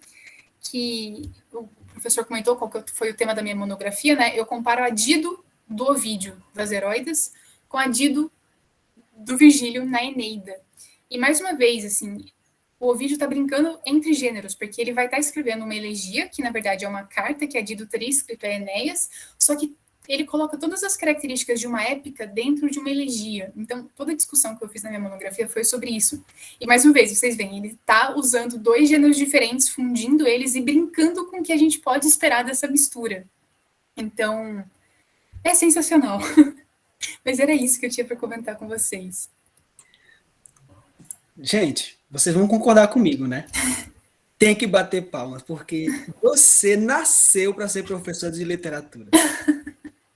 que o professor comentou qual que foi o tema da minha monografia, né? Eu comparo a Dido do Ovídio, das Heróidas, com a Dido do Virgílio na Eneida. E mais uma vez, assim, o Ovídio está brincando entre gêneros, porque ele vai estar escrevendo uma elegia, que na verdade é uma carta que a Dido teria escrito a Enéas, só que ele coloca todas as características de uma épica dentro de uma elegia. Então, toda a discussão que eu fiz na minha monografia foi sobre isso. E mais uma vez, vocês veem, ele está usando dois gêneros diferentes, fundindo eles e brincando com o que a gente pode esperar dessa mistura. Então, é sensacional. Mas era isso que eu tinha para comentar com vocês.
Gente, vocês vão concordar comigo, né? Tem que bater palmas, porque você nasceu para ser professor de literatura.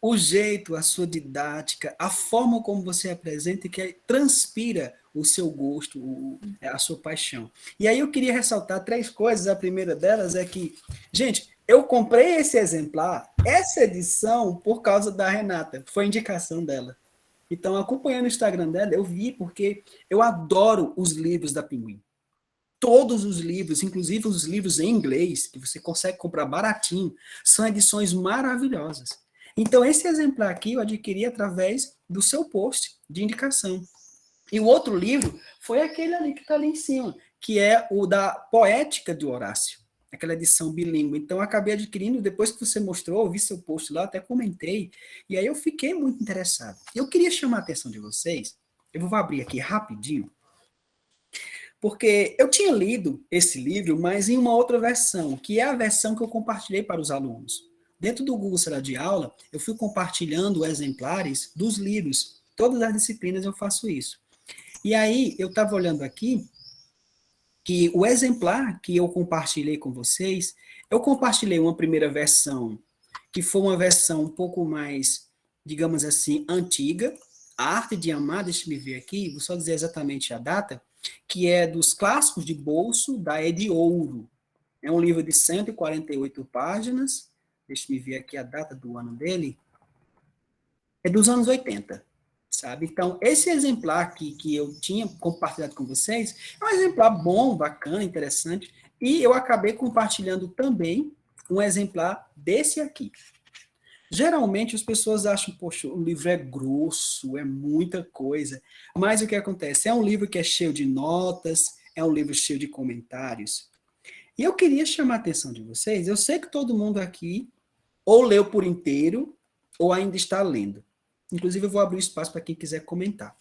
O jeito, a sua didática, a forma como você apresenta, que transpira o seu gosto, a sua paixão. E aí eu queria ressaltar 3 coisas. A primeira delas é que, gente, eu comprei esse exemplar, essa edição, por causa da Renata, foi indicação dela. Então, acompanhando o Instagram dela, eu vi, porque eu adoro os livros da Pinguim. Todos os livros, inclusive os livros em inglês, que você consegue comprar baratinho, são edições maravilhosas. Então, esse exemplar aqui eu adquiri através do seu post de indicação. E o outro livro foi aquele ali que está ali em cima, que é o da Poética de Horácio, aquela edição bilíngue. Então, eu acabei adquirindo, depois que você mostrou, eu vi seu post lá, até comentei, e aí eu fiquei muito interessado. Eu queria chamar a atenção de vocês, eu vou abrir aqui rapidinho, porque eu tinha lido esse livro, mas em uma outra versão, que é a versão que eu compartilhei para os alunos. Dentro do Google Sala de Aula, eu fui compartilhando exemplares dos livros. Todas as disciplinas eu faço isso. E aí, eu estava olhando aqui, que o exemplar que eu compartilhei com vocês, eu compartilhei uma primeira versão, que foi uma versão um pouco mais, digamos assim, antiga. A Arte de Amar, deixa eu ver aqui, vou só dizer exatamente a data, que é dos Clássicos de Bolso, da Ed Ouro. É um livro de 148 páginas. Deixa eu ver aqui a data do ano dele. É dos anos 80, sabe? Então, esse exemplar aqui que eu tinha compartilhado com vocês é um exemplar bom, bacana, interessante, e eu acabei compartilhando também um exemplar desse aqui. Geralmente as pessoas acham, poxa, o livro é grosso, é muita coisa, mas o que acontece? É um livro que é cheio de notas, é um livro cheio de comentários. E eu queria chamar a atenção de vocês, eu sei que todo mundo aqui ou leu por inteiro, ou ainda está lendo. Inclusive, eu vou abrir espaço para quem quiser comentar.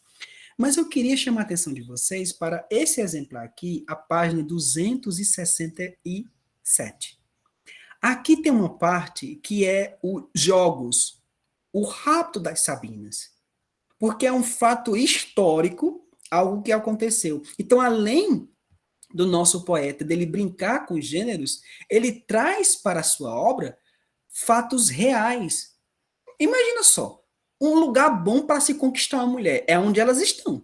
Mas eu queria chamar a atenção de vocês para esse exemplar aqui, a página 267. Aqui tem uma parte que é os jogos, o rapto das Sabinas. Porque é um fato histórico, algo que aconteceu. Então, além do nosso poeta, dele brincar com os gêneros, ele traz para a sua obra fatos reais. Imagina só, um lugar bom para se conquistar uma mulher é onde elas estão.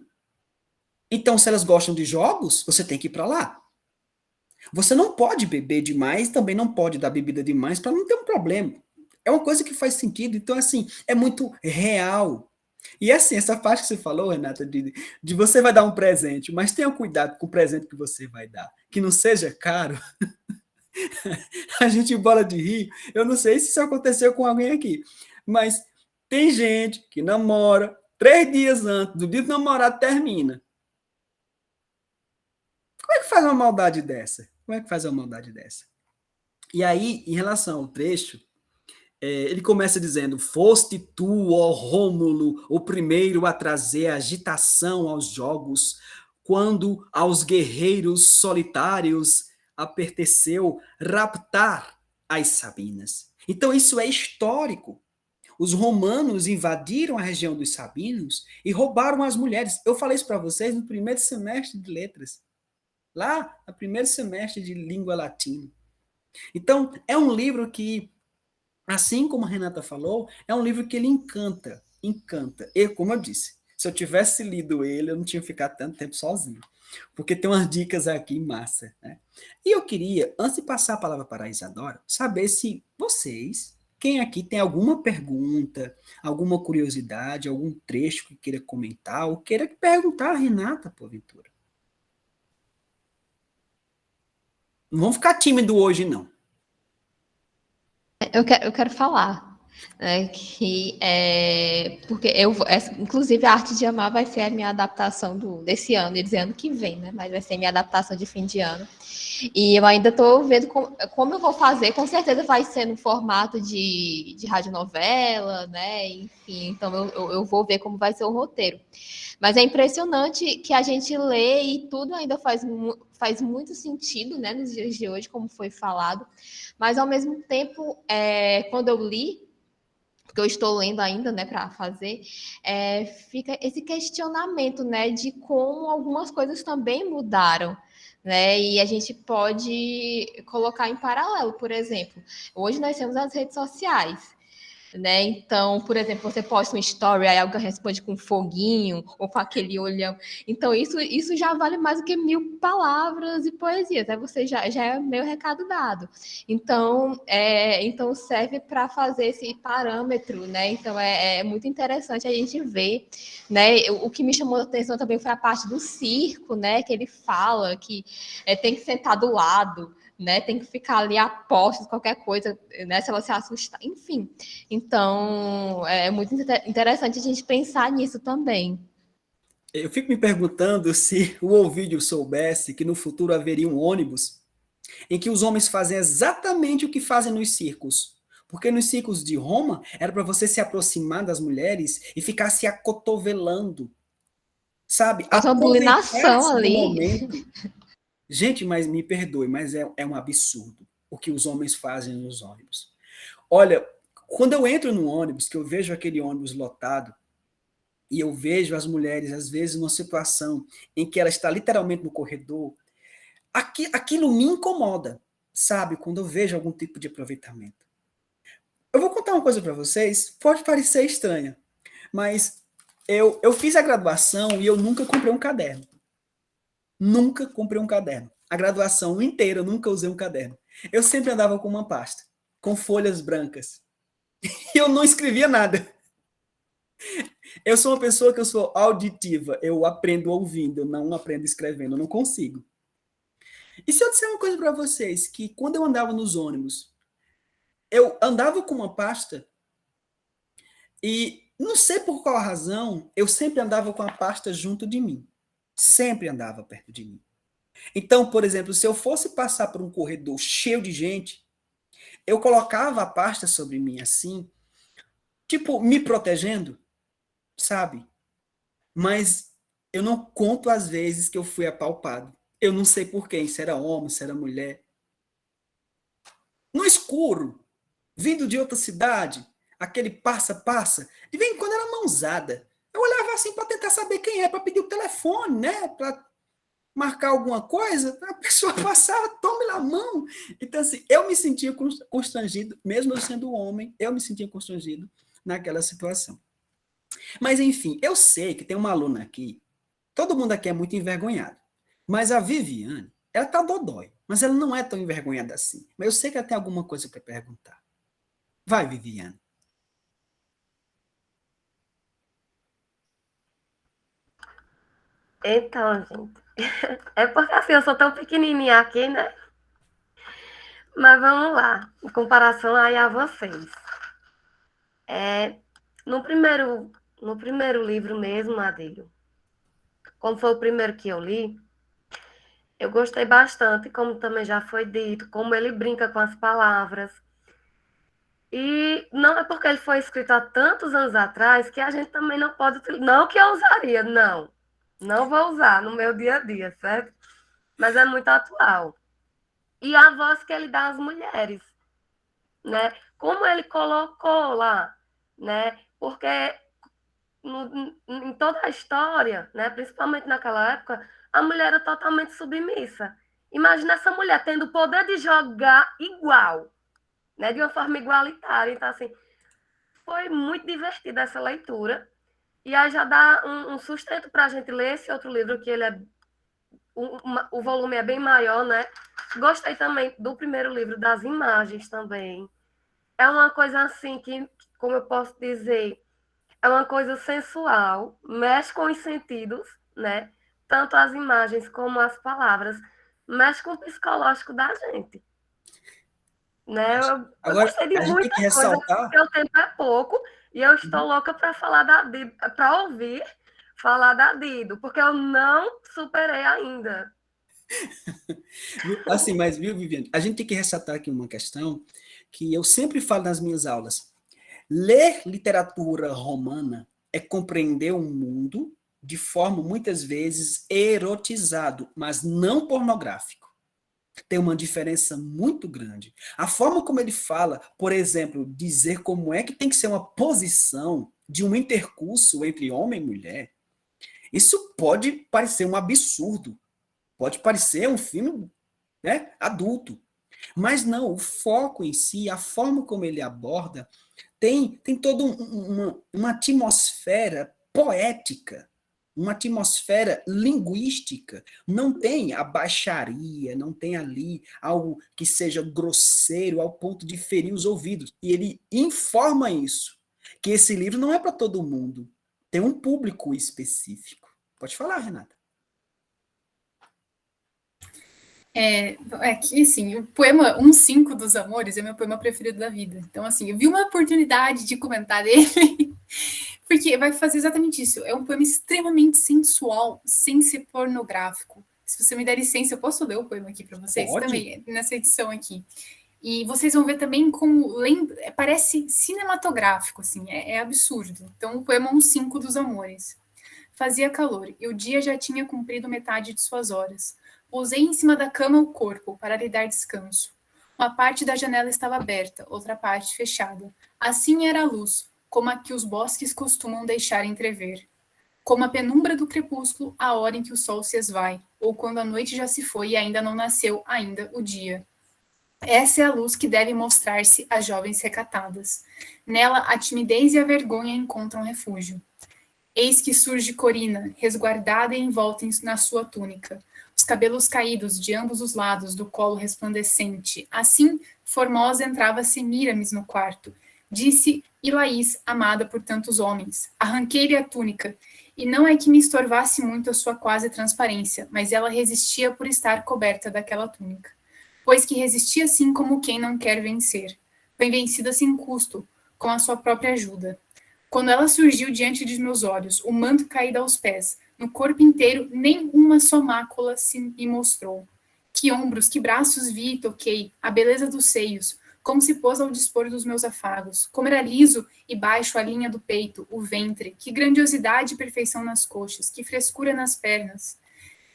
Então, se elas gostam de jogos, você tem que ir para lá. Você não pode beber demais, também não pode dar bebida demais para não ter um problema. É uma coisa que faz sentido. Então, assim, é muito real. E assim, essa parte que você falou, Renata, de você vai dar um presente, mas tenha cuidado com o presente que você vai dar. Que não seja caro. A gente bola de rir. Eu não sei se isso aconteceu com alguém aqui, mas tem gente que namora 3 dias antes do dia do namorado termina. Como é que faz uma maldade dessa? Como é que faz uma maldade dessa? E aí, em relação ao trecho, ele começa dizendo: foste tu, ó Rômulo, o primeiro a trazer agitação aos jogos, quando aos guerreiros solitários aperteceu raptar as Sabinas. Então, isso é histórico. Os romanos invadiram a região dos Sabinos e roubaram as mulheres. Eu falei isso para vocês no primeiro semestre de letras. Lá, no primeiro semestre de língua latina. Então, é um livro que, assim como a Renata falou, é um livro que ele encanta, encanta. E, como eu disse, se eu tivesse lido ele, eu não tinha ficado tanto tempo sozinho. Porque tem umas dicas aqui massa, né? E eu queria, antes de passar a palavra para a Isadora, saber se vocês Quem aqui tem alguma pergunta, alguma curiosidade, algum trecho que queira comentar, ou queira perguntar a Renata, porventura? Não vamos ficar tímido hoje, não.
Eu quero falar, né, que porque inclusive a Arte de Amar vai ser a minha adaptação desse ano, desse ano que vem, né? Mas vai ser minha adaptação de fim de ano. E eu ainda estou vendo como eu vou fazer, com certeza vai ser no formato de radionovela, né? Enfim, então eu vou ver como vai ser o roteiro. Mas é impressionante que a gente lê e tudo ainda faz muito sentido, né, nos dias de hoje, como foi falado. Mas, ao mesmo tempo, quando eu li, porque eu estou lendo ainda, né, para fazer, fica esse questionamento, né, de como algumas coisas também mudaram, né, e a gente pode colocar em paralelo, por exemplo, hoje nós temos as redes sociais, né? Então, por exemplo, você posta uma story, aí alguém responde com um foguinho ou com aquele olhão. Então, isso já vale mais do que 1000 palavras e poesias, né? Você já é meio recado dado. Então serve para fazer esse parâmetro, né? Então, é muito interessante a gente ver, né? O que me chamou a atenção também foi a parte do circo, né? Que ele fala que tem que sentar do lado, né? Tem que ficar ali a postos, qualquer coisa, né? Se ela se assustar, enfim. Então, é muito interessante a gente pensar nisso também.
Eu fico me perguntando se o Ovídio soubesse que no futuro haveria um ônibus em que os homens fazem exatamente o que fazem nos circos. Porque nos circos de Roma era para você se aproximar das mulheres e ficar se acotovelando, sabe?
Faz uma bulinação
Aproveitar-se do
ali.
momento. Gente, mas me perdoe, mas é um absurdo o que os homens fazem nos ônibus. Olha, quando eu entro no ônibus, que eu vejo aquele ônibus lotado, e eu vejo as mulheres, às vezes, numa situação em que ela está literalmente no corredor, aquilo me incomoda, sabe? Quando eu vejo algum tipo de aproveitamento. Eu vou contar uma coisa para vocês, pode parecer estranha, mas eu fiz a graduação e eu nunca comprei um caderno. Nunca comprei um caderno. A graduação inteira eu nunca usei um caderno. Eu sempre andava com uma pasta, com folhas brancas. E eu não escrevia nada. Eu sou uma pessoa que eu sou auditiva, eu aprendo ouvindo, eu não aprendo escrevendo, eu não consigo. E se eu disser uma coisa para vocês, que quando eu andava nos ônibus, eu andava com uma pasta e não sei por qual razão, eu sempre andava com a pasta junto de mim. Sempre andava perto de mim. Então, por exemplo, se eu fosse passar por um corredor cheio de gente, eu colocava a pasta sobre mim assim, tipo, me protegendo, sabe? Mas eu não conto as vezes que eu fui apalpado. Eu não sei por quem, se era homem, se era mulher. No escuro, vindo de outra cidade, aquele passa-passa, de vez em quando era mãozada. Eu olhava assim para tentar saber quem é, para pedir o telefone, né? Para marcar alguma coisa, a pessoa passava, tome lá a mão. Então, assim, eu me sentia constrangido, mesmo eu sendo homem, eu me sentia constrangido naquela situação. Mas, enfim, eu sei que tem uma aluna aqui, todo mundo aqui é muito envergonhado, mas a Viviane, ela tá dodói, mas ela não é tão envergonhada assim. Mas eu sei que ela tem alguma coisa para perguntar. Vai, Viviane.
Então, gente, é porque assim, eu sou tão pequenininha aqui, né? Mas vamos lá, em comparação aí a vocês. No primeiro livro mesmo, Adílio, como foi o primeiro que eu li, eu gostei bastante, como também já foi dito, como ele brinca com as palavras. E não é porque ele foi escrito há tantos anos atrás que a gente também não pode... Não que eu usaria, não. Não vou usar no meu dia a dia, certo? Mas é muito atual. E a voz que ele dá às mulheres, né? Como ele colocou lá, né? Porque em toda a história, né? Principalmente naquela época, a mulher era totalmente submissa. Imagina essa mulher tendo o poder de jogar igual, né? De uma forma igualitária. Então, assim, foi muito divertida essa leitura. E aí já dá um sustento para a gente ler esse outro livro, que ele é o volume é bem maior, né? Gostei também do primeiro livro, das imagens também. é uma coisa assim que, como eu posso dizer, é uma coisa sensual, mexe com os sentidos, né? Tanto as imagens como as palavras, mexe com o psicológico da gente, né? Eu
Agora,
gostei de
a gente tem
muita
que
coisa,
ressaltar.
porque o tempo é pouco, e eu estou louca para falar para ouvir falar da Dido, porque eu não superei ainda.
Assim, mas, viu, Viviane? A gente tem que ressaltar aqui uma questão que eu sempre falo nas minhas aulas. Ler literatura romana é compreender o mundo de forma, muitas vezes, erotizado, mas não pornográfico. Tem uma diferença muito grande. A forma como ele fala, por exemplo, dizer como é que tem que ser uma posição de um intercurso entre homem e mulher, isso pode parecer um absurdo, pode parecer um filme, né, adulto. Mas não, o foco em si, a forma como ele aborda, tem toda uma atmosfera poética, uma atmosfera linguística. Não tem a baixaria, não tem ali algo que seja grosseiro ao ponto de ferir os ouvidos. E ele informa isso, que esse livro não é para todo mundo. Tem um público específico. Pode falar, Renata.
É que, assim, o poema 1/5 dos Amores é meu poema preferido da vida. Então, assim, eu vi uma oportunidade de comentar dele, porque vai fazer exatamente isso. É um poema extremamente sensual, sem ser pornográfico. Se você me der licença, eu posso ler o poema aqui para vocês?
Pode?
Também, nessa edição aqui. E vocês vão ver também como parece cinematográfico, assim, é absurdo. Então, o poema 1/5 dos Amores. Fazia calor, e o dia já tinha cumprido metade de suas horas. Pousei em cima da cama o corpo, para lhe dar descanso. Uma parte da janela estava aberta, outra parte fechada. Assim era a luz, como a que os bosques costumam deixar entrever. Como a penumbra do crepúsculo, a hora em que o sol se esvai, ou quando a noite já se foi e ainda não nasceu ainda o dia. Essa é a luz que deve mostrar-se às jovens recatadas. Nela, a timidez e a vergonha encontram refúgio. Eis que surge Corina, resguardada e envolta na sua túnica, os cabelos caídos de ambos os lados do colo resplandecente. Assim, formosa entrava Semíramis no quarto. Disse Ilaís, amada por tantos homens. Arranquei-lhe a túnica, e não é que me estorvasse muito a sua quase transparência, mas ela resistia por estar coberta daquela túnica. Pois que resistia assim como quem não quer vencer. Foi vencida sem custo, com a sua própria ajuda. Quando ela surgiu diante de meus olhos, o manto caído aos pés, no corpo inteiro, nem uma só mácula se me mostrou. Que ombros, que braços vi e toquei, a beleza dos seios, como se pôs ao dispor dos meus afagos, como era liso e baixo a linha do peito, o ventre, que grandiosidade e perfeição nas coxas, que frescura nas pernas.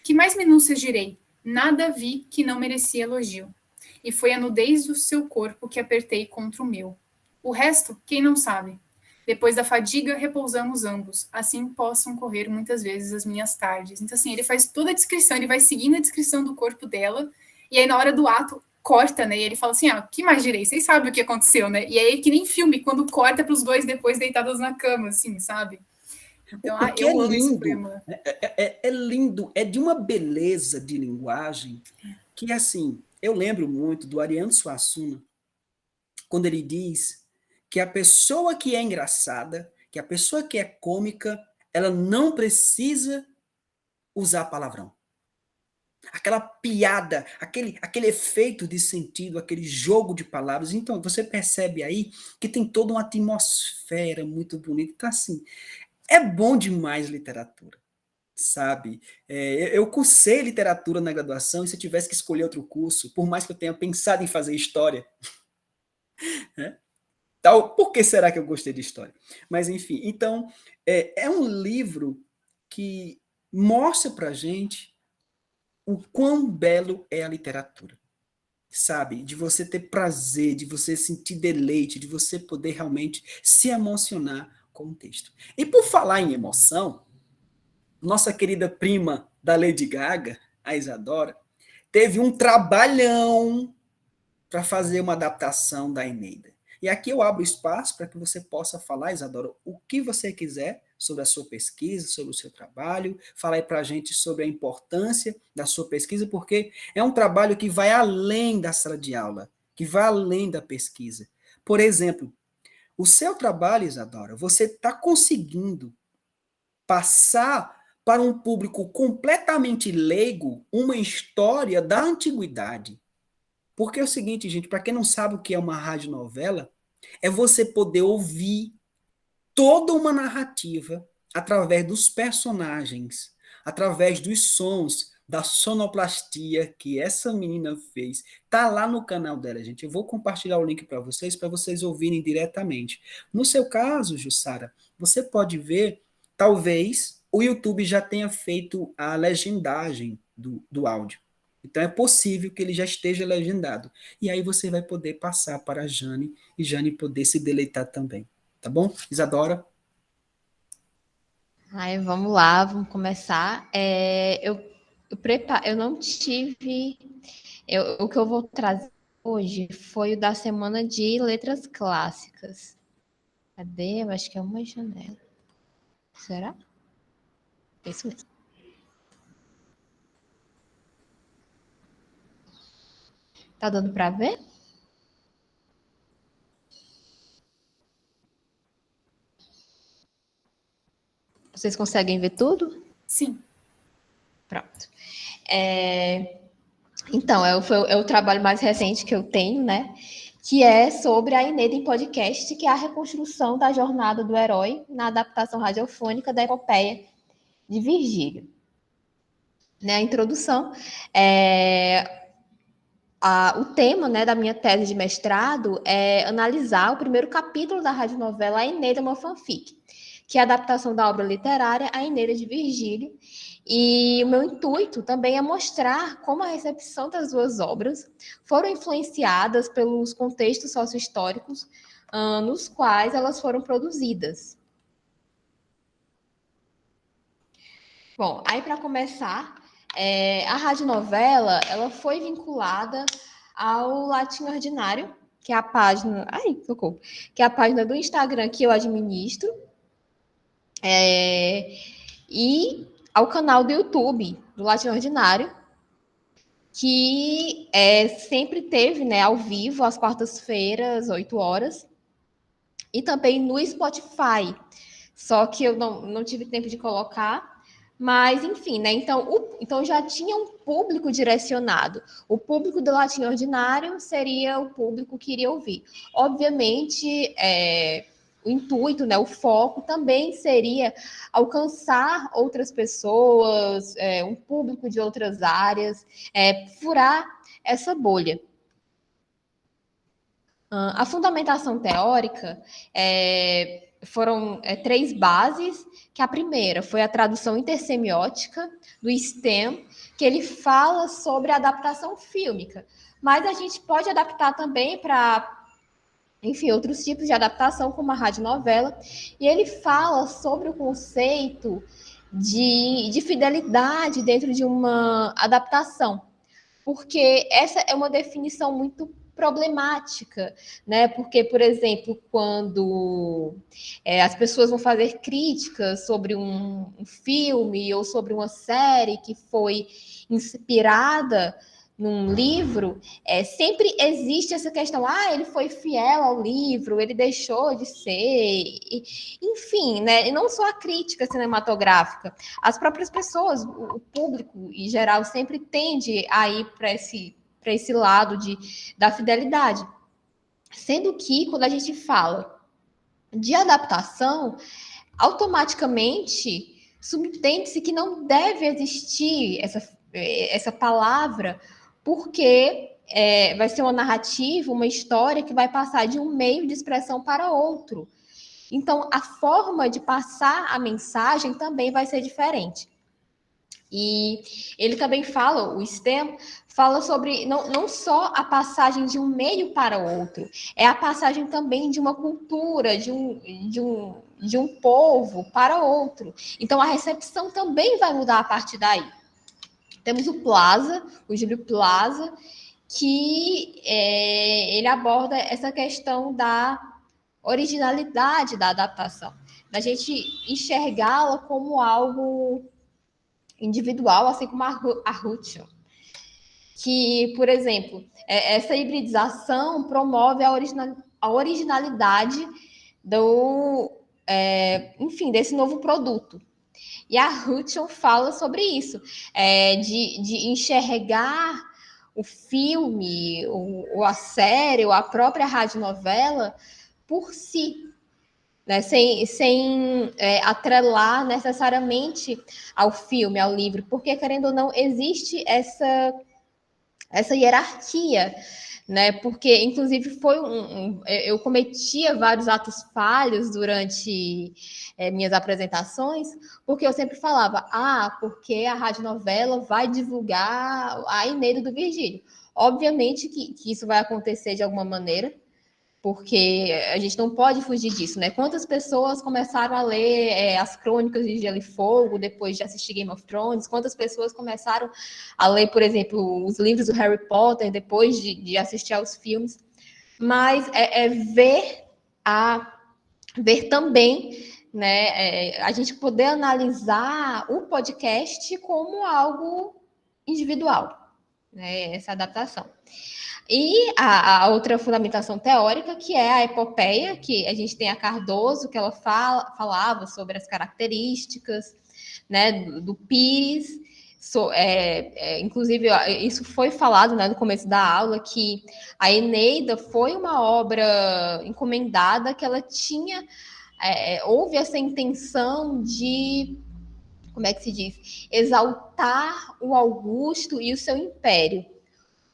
Que mais minúcias direi? Nada vi que não merecia elogio. E foi a nudez do seu corpo que apertei contra o meu. O resto, quem não sabe? Depois da fadiga, repousamos ambos. Assim possam correr muitas vezes as minhas tardes. Então, assim, ele faz toda a descrição, ele vai seguindo a descrição do corpo dela, e aí na hora do ato, corta, né? E ele fala assim: ah, que mais direi? Vocês sabem o que aconteceu, né? E aí, que nem filme, quando corta para os dois depois deitados na cama, assim, sabe? Então,
O que é
eu amo esse
lindo,
poema.
é lindo, é de uma beleza de linguagem que, assim, eu lembro muito do Ariano Suassuna, quando ele diz que a pessoa que é engraçada, que a pessoa que é cômica, ela não precisa usar palavrão. Aquela piada, aquele efeito de sentido, aquele jogo de palavras. Então, você percebe aí que tem toda uma atmosfera muito bonita. Então, assim, é bom demais literatura, sabe? Eu cursei literatura na graduação e se eu tivesse que escolher outro curso, por mais que eu tenha pensado em fazer história, né? Tal, por que será que eu gostei de história? Mas, enfim, então, é um livro que mostra pra gente o quão belo é a literatura, sabe? De você ter prazer, de você sentir deleite, de você poder realmente se emocionar com o texto. E por falar em emoção, nossa querida prima da Lady Gaga, a Isadora, teve um trabalhão para fazer uma adaptação da Eneida. E aqui eu abro espaço para que você possa falar, Isadora, o que você quiser sobre a sua pesquisa, sobre o seu trabalho. Fala aí para a gente sobre a importância da sua pesquisa, porque é um trabalho que vai além da sala de aula, que vai além da pesquisa. Por exemplo, o seu trabalho, Isadora, você está conseguindo passar para um público completamente leigo uma história da antiguidade. Porque é o seguinte, gente, para quem não sabe o que é uma radionovela, é você poder ouvir toda uma narrativa através dos personagens, através dos sons, da sonoplastia que essa menina fez. Tá lá no canal dela, gente. Eu vou compartilhar o link para vocês ouvirem diretamente. No seu caso, Jussara, você pode ver, talvez o YouTube já tenha feito a legendagem do áudio. Então é possível que ele já esteja legendado. E aí você vai poder passar para a Jane e Jane poder se deleitar também. Tá bom? Isadora?
Aí, vamos lá, vamos começar. Eu não tive. O que eu vou trazer hoje foi o da semana de letras clássicas. Cadê? Eu acho que é uma janela. Será? Isso mesmo. Tá dando para ver? Vocês conseguem ver tudo?
Sim.
Pronto. Então, é o trabalho mais recente que eu tenho, né? Que é sobre a Eneida em podcast, que é a reconstrução da jornada do herói na adaptação radiofônica da epopeia de Virgílio. Né, a introdução, o tema, né, da minha tese de mestrado é analisar o primeiro capítulo da radionovela A Eneida, uma fanfic, que é a adaptação da obra literária A Eneida de Virgílio. E o meu intuito também é mostrar como a recepção das duas obras foram influenciadas pelos contextos sociohistóricos nos quais elas foram produzidas. Bom, aí para começar, a radionovela ela foi vinculada ao Latim Ordinário, que é a página, que é a página do Instagram que eu administro, e ao canal do YouTube do Latim Ordinário, que sempre teve, né, ao vivo às quartas-feiras, 8 horas, e também no Spotify. Só que eu não tive tempo de colocar. Mas, enfim, né? Então já tinha um público direcionado. O público do Latim Ordinário seria o público que iria ouvir. Obviamente, o intuito, né, o foco também seria alcançar outras pessoas, um público de outras áreas, furar essa bolha. A fundamentação teórica foram 3 bases, que a primeira foi a tradução intersemiótica do STEM, que ele fala sobre a adaptação fílmica, mas a gente pode adaptar também para, enfim, outros tipos de adaptação, como a radionovela, e ele fala sobre o conceito de fidelidade dentro de uma adaptação, porque essa é uma definição muito problemática, né? Porque, por exemplo, quando as pessoas vão fazer críticas sobre um filme ou sobre uma série que foi inspirada num livro, sempre existe essa questão, ele foi fiel ao livro, ele deixou de ser, enfim, né? E não só a crítica cinematográfica, as próprias pessoas, o público em geral, sempre tende a ir para esse lado da fidelidade. Sendo que, quando a gente fala de adaptação, automaticamente subtende-se que não deve existir essa palavra, porque vai ser uma narrativa, uma história que vai passar de um meio de expressão para outro. Então, a forma de passar a mensagem também vai ser diferente. E ele também fala, o STEM, fala sobre não só a passagem de um meio para outro, é a passagem também de uma cultura, de um povo para outro. Então, a recepção também vai mudar a partir daí. Temos o Júlio Plaza, que ele aborda essa questão da originalidade da adaptação, da gente enxergá-la como algo individual, assim como a Hutchison, que, por exemplo, essa hibridização promove a a originalidade enfim, desse novo produto. E a Hutton fala sobre isso, de enxergar o filme, ou a série, ou a própria radionovela por si, né? Sem atrelar necessariamente ao filme, ao livro, porque, querendo ou não, existe essa hierarquia, né? Porque, inclusive, eu cometia vários atos falhos durante minhas apresentações, porque eu sempre falava, porque a radionovela vai divulgar a Eneida do Virgílio. Obviamente que isso vai acontecer de alguma maneira, porque a gente não pode fugir disso, né? Quantas pessoas começaram a ler as Crônicas de Gelo e Fogo depois de assistir Game of Thrones? Quantas pessoas começaram a ler, por exemplo, os livros do Harry Potter depois de assistir aos filmes? Mas ver também, né? A gente poder analisar o podcast como algo individual, né? Essa adaptação. E a outra fundamentação teórica, que é a epopeia, que a gente tem a Cardoso, que ela falava sobre as características, né, do Pires. Inclusive, isso foi falado, né, no começo da aula, que a Eneida foi uma obra encomendada, que ela tinha... houve essa intenção de, como é que se diz? Exaltar o Augusto e o seu império.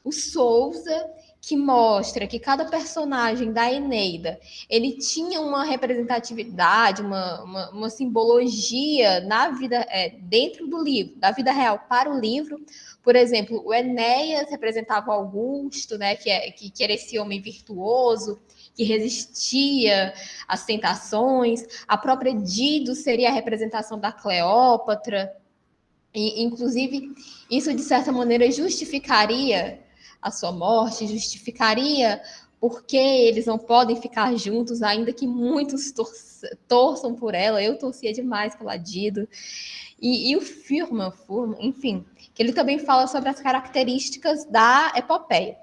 O Souza, que mostra que cada personagem da Eneida, ele tinha uma representatividade, uma simbologia na vida, dentro do livro, da vida real para o livro. Por exemplo, o Enéas representava o Augusto, né, que era esse homem virtuoso, que resistia às tentações. A própria Dido seria a representação da Cleópatra. E, inclusive, isso, de certa maneira, justificaria a sua morte, justificaria porque eles não podem ficar juntos, ainda que muitos torçam por ela. Eu torcia demais pela Dido. E o Furman, enfim, que ele também fala sobre as características da epopeia.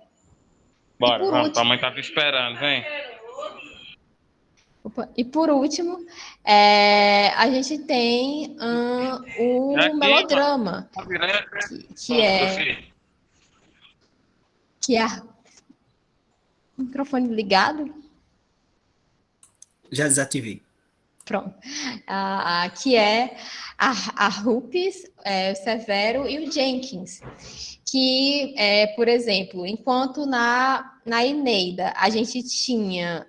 Bora, vamos, tua mãe estava esperando, vem.
E por último, a gente tem o melodrama, que é microfone ligado?
Já desativei.
Pronto. Que é a Rupes, o Severo e o Jenkins. Que, por exemplo, enquanto na Eneida a gente tinha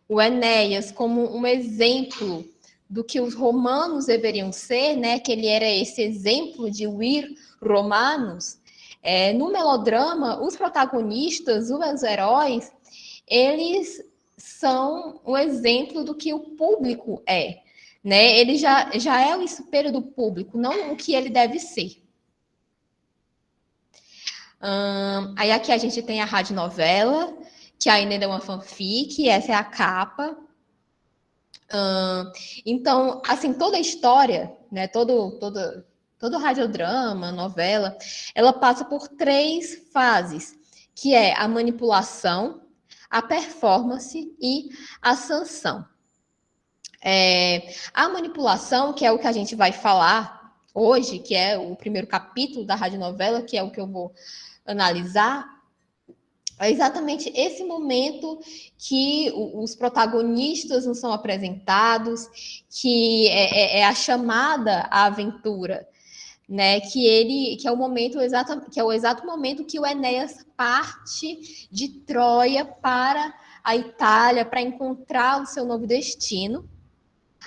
o Enéas como um exemplo do que os romanos deveriam ser, né? Que ele era esse exemplo de vir romanos. No melodrama, os protagonistas, os heróis, eles são um exemplo do que o público é, né? Ele já é o espelho do público, não o que ele deve ser. Aí aqui a gente tem a radionovela, que ainda é uma fanfic, essa é a capa. Então, assim, toda a história, né, todo radiodrama, novela, ela passa por 3 fases, que é a manipulação, a performance e a sanção. A manipulação, que é o que a gente vai falar hoje, que é o primeiro capítulo da radionovela, que é o que eu vou analisar, é exatamente esse momento que os protagonistas não são apresentados, que é a chamada à aventura, né? Que é o momento que é o exato momento que o Enéas parte de Troia para a Itália para encontrar o seu novo destino.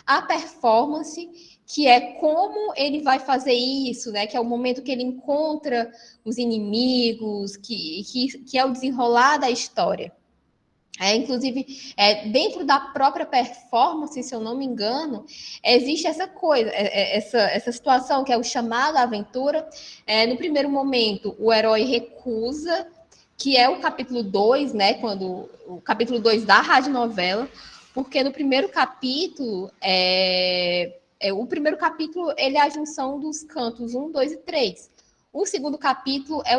A performance, que é como ele vai fazer isso, né? Que é o momento que ele encontra os inimigos, que é o desenrolar da história. Inclusive, dentro da própria performance, se eu não me engano, existe essa coisa, essa situação que é o chamado à aventura. No primeiro momento, o herói recusa, que é o capítulo 2, né? O capítulo 2 da radionovela, porque no primeiro capítulo, o primeiro capítulo ele é a junção dos cantos 1, 2 e 3. O segundo capítulo é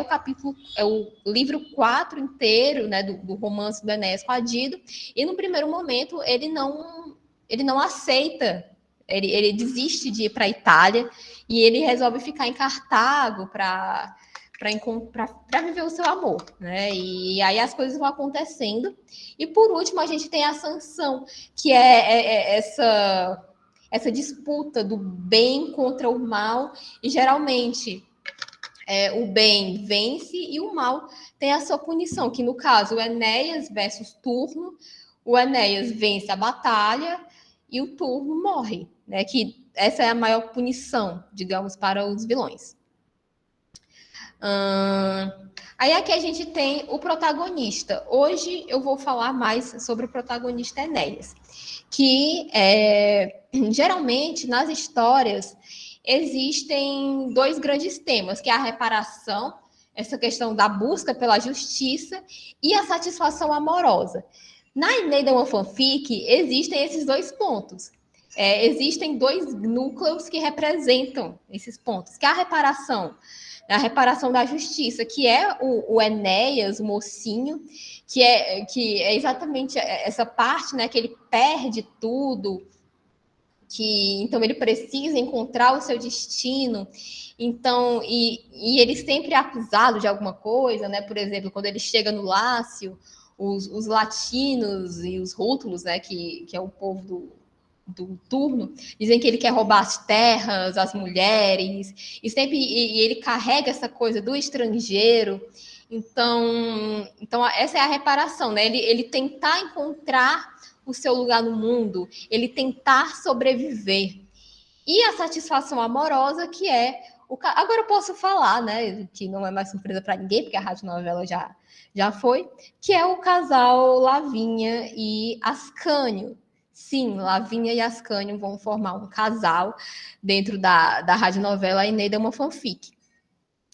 o livro 4 inteiro, né, do romance do Enéas com a Dido, e no primeiro momento ele não aceita, ele desiste de ir para a Itália e ele resolve ficar em Cartago para viver o seu amor, né? E aí as coisas vão acontecendo. E por último a gente tem a Sansão, que é essa disputa do bem contra o mal, e geralmente o bem vence e o mal tem a sua punição, que no caso o Enéas versus Turno, o Enéas vence a batalha e o Turno morre, né? Que essa é a maior punição, digamos, para os vilões. Aí aqui a gente tem o protagonista. Hoje eu vou falar mais sobre o protagonista Enéas, que geralmente nas histórias existem dois grandes temas, que é a reparação, essa questão da busca pela justiça, e a satisfação amorosa. Na Eneida, uma fanfic, existem esses dois pontos. Existem dois núcleos que representam esses pontos, que é a reparação da justiça, que é o Enéas, o mocinho, que é exatamente essa parte, né, que ele perde tudo, que então ele precisa encontrar o seu destino, então e ele sempre é acusado de alguma coisa, né? Por exemplo, quando ele chega no Lácio, os latinos e os rútulos, né, que é o povo do Turno, dizem que ele quer roubar as terras, as mulheres, e ele carrega essa coisa do estrangeiro. Então essa é a reparação, né? Ele tentar encontrar o seu lugar no mundo, ele tentar sobreviver. E a satisfação amorosa, que é agora eu posso falar, né, que não é mais surpresa para ninguém, porque a radionovela já foi, que é o casal Lavínia e Ascânio. Sim, Lavínia e Ascânio vão formar um casal dentro da radionovela Eneida é uma fanfic.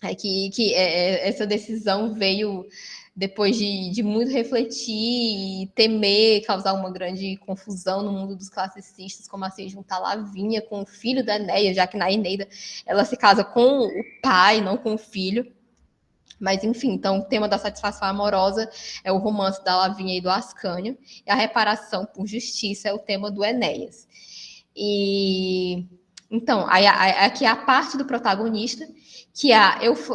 Essa decisão veio depois de muito refletir e temer causar uma grande confusão no mundo dos classicistas, como assim juntar Lavínia com o filho da Enéas, já que na Eneida ela se casa com o pai, não com o filho. Mas, enfim, então o tema da satisfação amorosa é o romance da Lavínia e do Ascânio, e a reparação por justiça é o tema do Enéas. E então, aqui é a parte do protagonista, que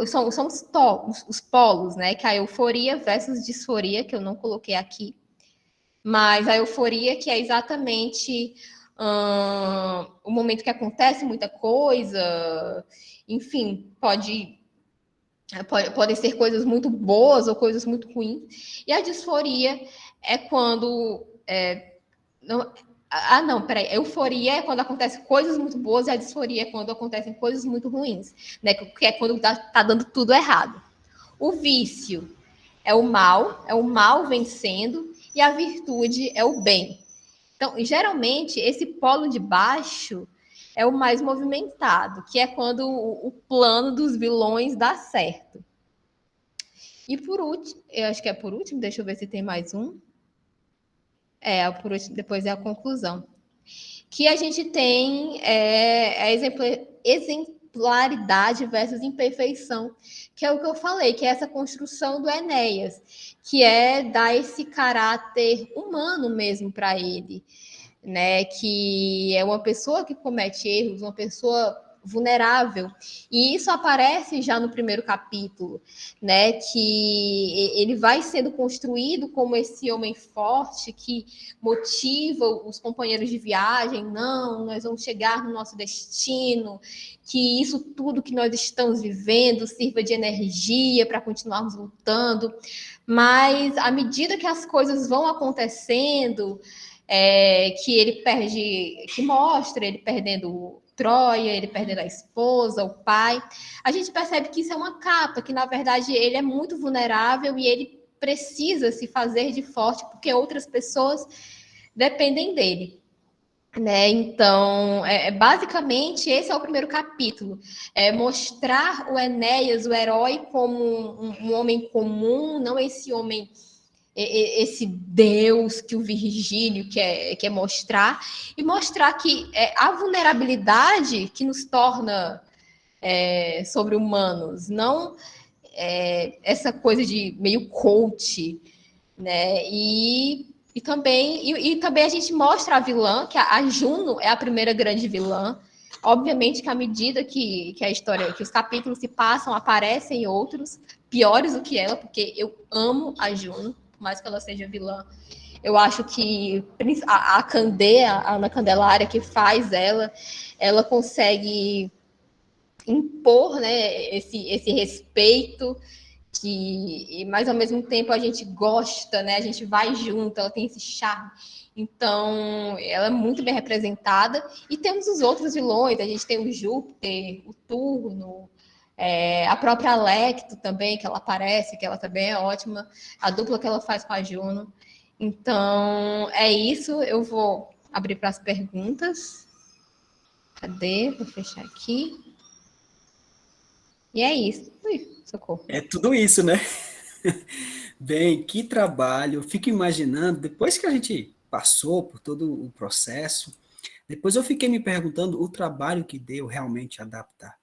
são os polos, né? Que é a euforia versus disforia, que eu não coloquei aqui. Mas a euforia, que é exatamente o momento que acontece muita coisa, enfim, podem ser coisas muito boas ou coisas muito ruins. E a disforia é quando... euforia é quando acontecem coisas muito boas e a disforia é quando acontecem coisas muito ruins, né? Que é quando tá dando tudo errado. O vício é o mal vencendo, e a virtude é o bem. Então, geralmente, esse polo de baixo é o mais movimentado, que é quando o plano dos vilões dá certo. E por último, eu acho que é por último, deixa eu ver se tem mais um. Por último, depois é a conclusão. Que a gente tem a exemplaridade versus imperfeição, que é o que eu falei, que é essa construção do Enéas, que é dar esse caráter humano mesmo para ele, né? Que é uma pessoa que comete erros, uma pessoa vulnerável, e isso aparece já no primeiro capítulo, né, que ele vai sendo construído como esse homem forte que motiva os companheiros de viagem, não, nós vamos chegar no nosso destino, que isso tudo que nós estamos vivendo sirva de energia para continuarmos lutando, mas à medida que as coisas vão acontecendo, que ele perde, que mostra ele perdendo Troia, ele perdendo a esposa, o pai, a gente percebe que isso é uma capa, que na verdade ele é muito vulnerável e ele precisa se fazer de forte porque outras pessoas dependem dele, né? Então, basicamente esse é o primeiro capítulo, mostrar o Enéas, o herói, como um homem comum, não esse homem, esse Deus que o Virgílio quer mostrar, e mostrar que a vulnerabilidade que nos torna sobre-humanos, não essa coisa de meio coach, né? E também a gente mostra a vilã, que a Juno é a primeira grande vilã. Obviamente que à medida que a história, que os capítulos se passam, aparecem outros piores do que ela, porque eu amo a Juno, por mais que ela seja vilã. Eu acho que a Candeia, a Ana Candelária, que faz ela consegue impor, né, esse respeito, mas ao mesmo tempo a gente gosta, né? A gente vai junto, ela tem esse charme. Então, ela é muito bem representada. E temos os outros vilões, a gente tem o Júpiter, o Turno, a própria Alecto também, que ela aparece, que ela também é ótima, a dupla que ela faz com a Juno. Então, é isso. Eu vou abrir para as perguntas. Cadê? Vou fechar aqui. E é isso. Ui, socorro.
É tudo isso, né? Bem, que trabalho. Eu fico imaginando, depois que a gente passou por todo o processo, depois eu fiquei me perguntando o trabalho que deu realmente adaptar.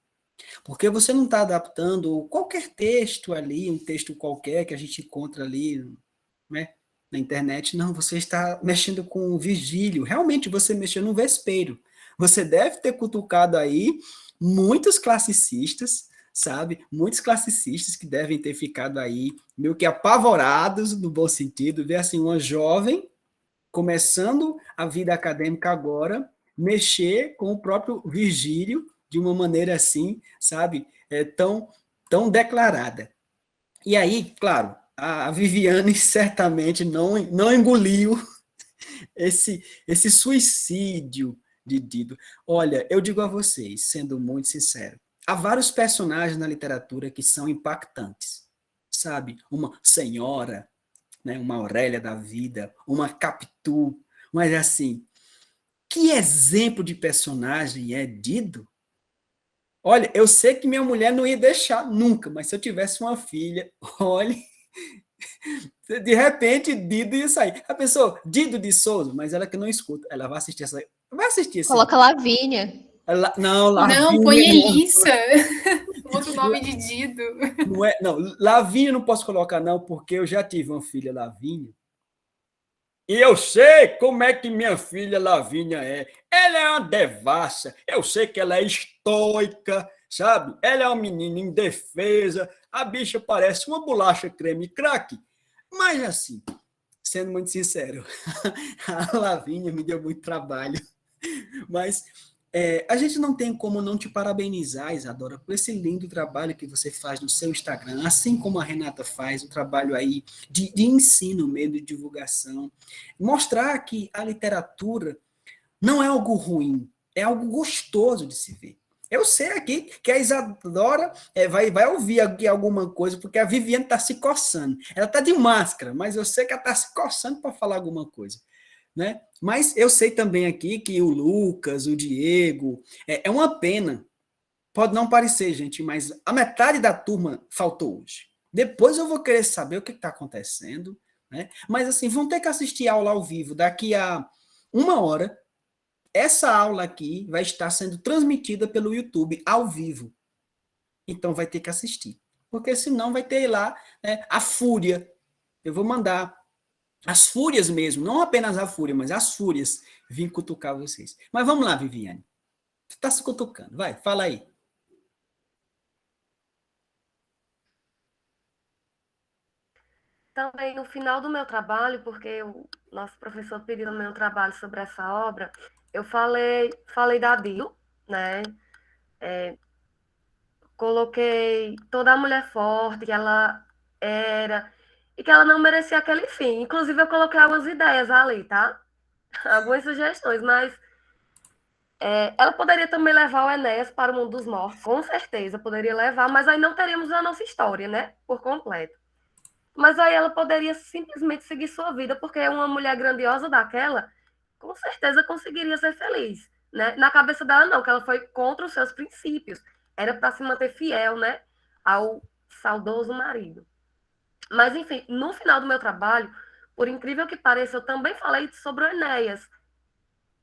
Porque você não está adaptando qualquer texto ali, um texto qualquer que a gente encontra ali, né, na internet, não, você está mexendo com o Virgílio, realmente você mexeu no vespeiro. Você deve ter cutucado aí muitos classicistas, sabe? Muitos classicistas que devem ter ficado aí meio que apavorados, no bom sentido, ver assim uma jovem começando a vida acadêmica agora, mexer com o próprio Virgílio de uma maneira assim, sabe, tão declarada. E aí, claro, a Viviane certamente não engoliu esse suicídio de Dido. Olha, eu digo a vocês, sendo muito sincero, há vários personagens na literatura que são impactantes, sabe? Uma senhora, né? Uma Aurélia da vida, uma Capitu, mas assim, que exemplo de personagem é Dido? Olha, eu sei que minha mulher não ia deixar nunca, mas se eu tivesse uma filha, olha, de repente Dido ia sair. A pessoa, Dido de Souza, mas ela que não escuta, ela vai assistir essa. Vai assistir esse.
Coloca Lavínia.
Não,
Não, põe
Lavínia.
Elissa. Outro nome de Dido.
Não, Lavínia não posso colocar, não, porque eu já tive uma filha Lavínia. E eu sei como é que minha filha Lavínia é. Ela é uma devassa. Eu sei que ela é estoica, sabe? Ela é uma menina indefesa. A bicha parece uma bolacha creme crack. Mas assim, sendo muito sincero, a Lavínia me deu muito trabalho. Mas a gente não tem como não te parabenizar, Isadora, por esse lindo trabalho que você faz no seu Instagram, assim como a Renata faz, o trabalho aí de ensino mesmo, de divulgação. Mostrar que a literatura não é algo ruim, é algo gostoso de se ver. Eu sei aqui que a Isadora vai ouvir aqui alguma coisa, porque a Viviane está se coçando. Ela está de máscara, mas eu sei que ela está se coçando para falar alguma coisa. Né? Mas eu sei também aqui que o Lucas, o Diego, é uma pena. Pode não parecer, gente, mas a metade da turma faltou hoje. Depois eu vou querer saber o que está acontecendo, né? Mas assim, vão ter que assistir a aula ao vivo daqui a 1 hora. Essa aula aqui vai estar sendo transmitida pelo YouTube ao vivo. Então vai ter que assistir. Porque senão vai ter lá, né, a fúria. Eu vou mandar as fúrias mesmo, não apenas a fúria, mas as fúrias vim cutucar vocês. Mas vamos lá, Viviane. Você está se cutucando, vai, fala aí.
Também no final do meu trabalho, porque o nosso professor pediu o meu trabalho sobre essa obra, eu falei da Dil, né? Coloquei toda a mulher forte que ela era e que ela não merecia aquele fim. Inclusive, eu coloquei algumas ideias ali, tá? Algumas sugestões, mas ela poderia também levar o Enéas para o mundo dos mortos, com certeza poderia levar, mas aí não teríamos a nossa história, né? Por completo. Mas aí ela poderia simplesmente seguir sua vida, porque uma mulher grandiosa daquela, com certeza conseguiria ser feliz, né? Na cabeça dela não, que ela foi contra os seus princípios, era para se manter fiel, né, ao saudoso marido. Mas enfim, no final do meu trabalho, por incrível que pareça, eu também falei sobre o Enéas,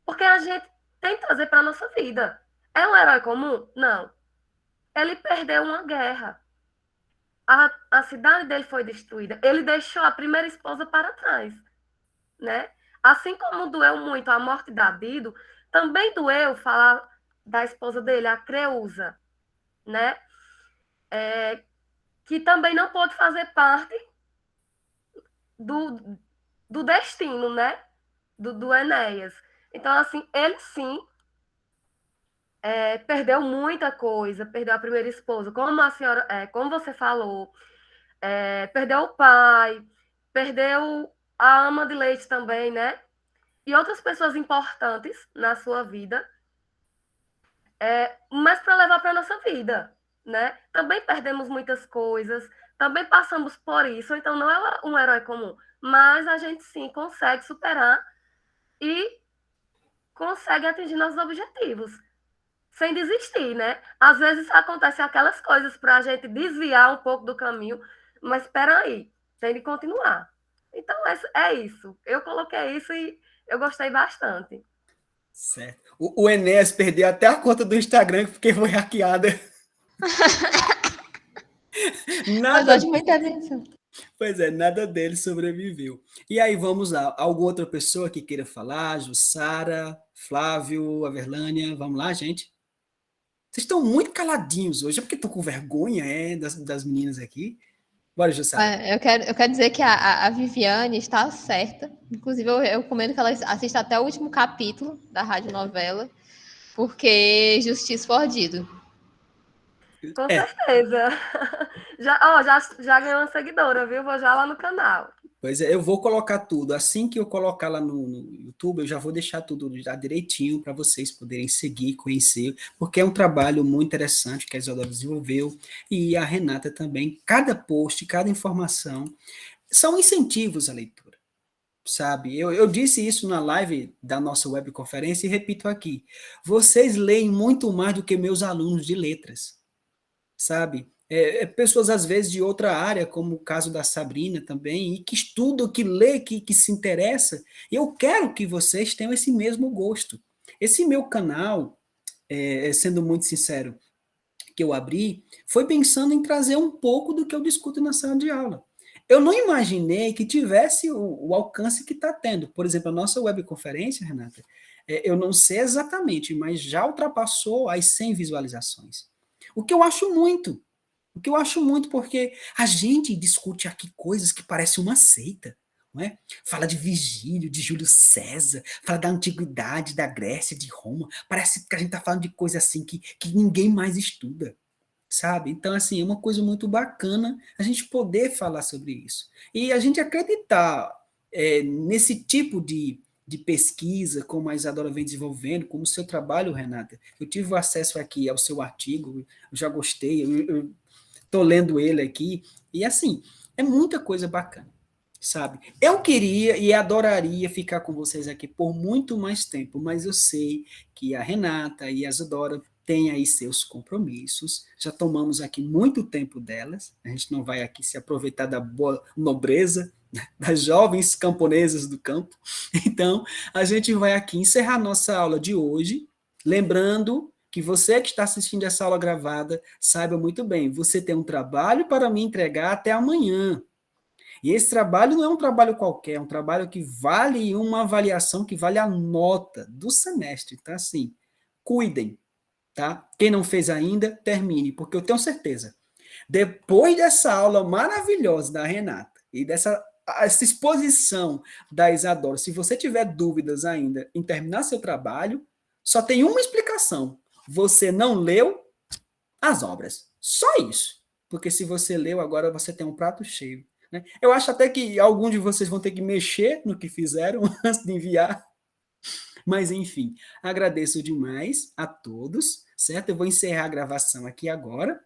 porque a gente tem que trazer para a nossa vida. É um herói comum? Não. ele perdeu uma guerra. A cidade dele foi destruída. Ele deixou a primeira esposa para trás, né? Assim como doeu muito a morte da Dido, também doeu falar da esposa dele, a Creusa, né? Que também não pôde fazer parte do destino, né? Do Enéas. Então, assim, ele sim perdeu muita coisa, perdeu a primeira esposa, como a senhora, como você falou, perdeu o pai, perdeu a ama de leite também, né? E outras pessoas importantes na sua vida, mas para levar para a nossa vida, né? Também perdemos muitas coisas, também passamos por isso, então não é um herói comum, mas a gente sim consegue superar e consegue atingir nossos objetivos, sem desistir, né? Às vezes acontecem aquelas coisas para a gente desviar um pouco do caminho, mas espera aí, tem de continuar. Então, é isso. Eu coloquei isso e eu gostei bastante.
Certo. O Enéas perdeu até a conta do Instagram porque foi hackeada.
Mas
Nada,
hoje muita atenção.
pois é, nada dele sobreviveu. E aí, vamos lá. Alguma outra pessoa que queira falar? Jussara, Flávio, Averlânia, vamos lá, gente? Vocês estão muito caladinhos hoje, é porque estão com vergonha, das meninas aqui? Bora, Jussara.
Eu quero dizer que a Viviane está certa. Inclusive, eu recomendo que ela assista até o último capítulo da radionovela, porque Justiça Fordido.
Com
É,
certeza. Já ganhou uma seguidora, viu? Vou já lá no canal.
pois é, eu vou colocar tudo. Assim que eu colocar lá no YouTube, eu já vou deixar tudo já direitinho para vocês poderem seguir, conhecer, porque é um trabalho muito interessante que a Isadora desenvolveu e a Renata também. Cada post, cada informação são incentivos à leitura, sabe? Eu disse isso na live da nossa webconferência e repito aqui. Vocês leem muito mais do que meus alunos de letras, sabe? Pessoas, às vezes, de outra área, como o caso da Sabrina também, e que estudam, que lê, que se interessa. Eu quero que vocês tenham esse mesmo gosto. Esse meu canal, sendo muito sincero, que eu abri, foi pensando em trazer um pouco do que eu discuto na sala de aula. Eu não imaginei que tivesse o alcance que está tendo. Por exemplo, a nossa webconferência, Renata, eu não sei exatamente, mas já ultrapassou as 100 visualizações. O que eu acho muito. O que eu acho muito, porque a gente discute aqui coisas que parecem uma seita, não é? Fala de Virgílio, de Júlio César, fala da antiguidade, da Grécia, de Roma. Parece que a gente está falando de coisa assim que ninguém mais estuda, sabe? Então, assim, é uma coisa muito bacana a gente poder falar sobre isso. E a gente acreditar nesse tipo de pesquisa, como a Isadora vem desenvolvendo, como o seu trabalho, Renata. Eu tive o acesso aqui ao seu artigo, eu já gostei, eu estou lendo ele aqui, e assim, é muita coisa bacana, sabe? Eu queria e adoraria ficar com vocês aqui por muito mais tempo, mas eu sei que a Renata e a Isadora têm aí seus compromissos, já tomamos aqui muito tempo delas, a gente não vai aqui se aproveitar da boa nobreza das jovens camponesas do campo, então a gente vai aqui encerrar nossa aula de hoje, lembrando que você que está assistindo essa aula gravada, saiba muito bem, você tem um trabalho para me entregar até amanhã. E esse trabalho não é um trabalho qualquer, é um trabalho que vale uma avaliação, que vale a nota do semestre. Então, assim, cuidem, tá? Quem não fez ainda, termine, porque eu tenho certeza, depois dessa aula maravilhosa da Renata e essa exposição da Isadora, se você tiver dúvidas ainda em terminar seu trabalho, só tem uma explicação. Você não leu as obras. Só isso. Porque se você leu, agora você tem um prato cheio. Né? Eu acho até que alguns de vocês vão ter que mexer no que fizeram antes de enviar. Mas, enfim, agradeço demais a todos, certo? Eu vou encerrar a gravação aqui agora.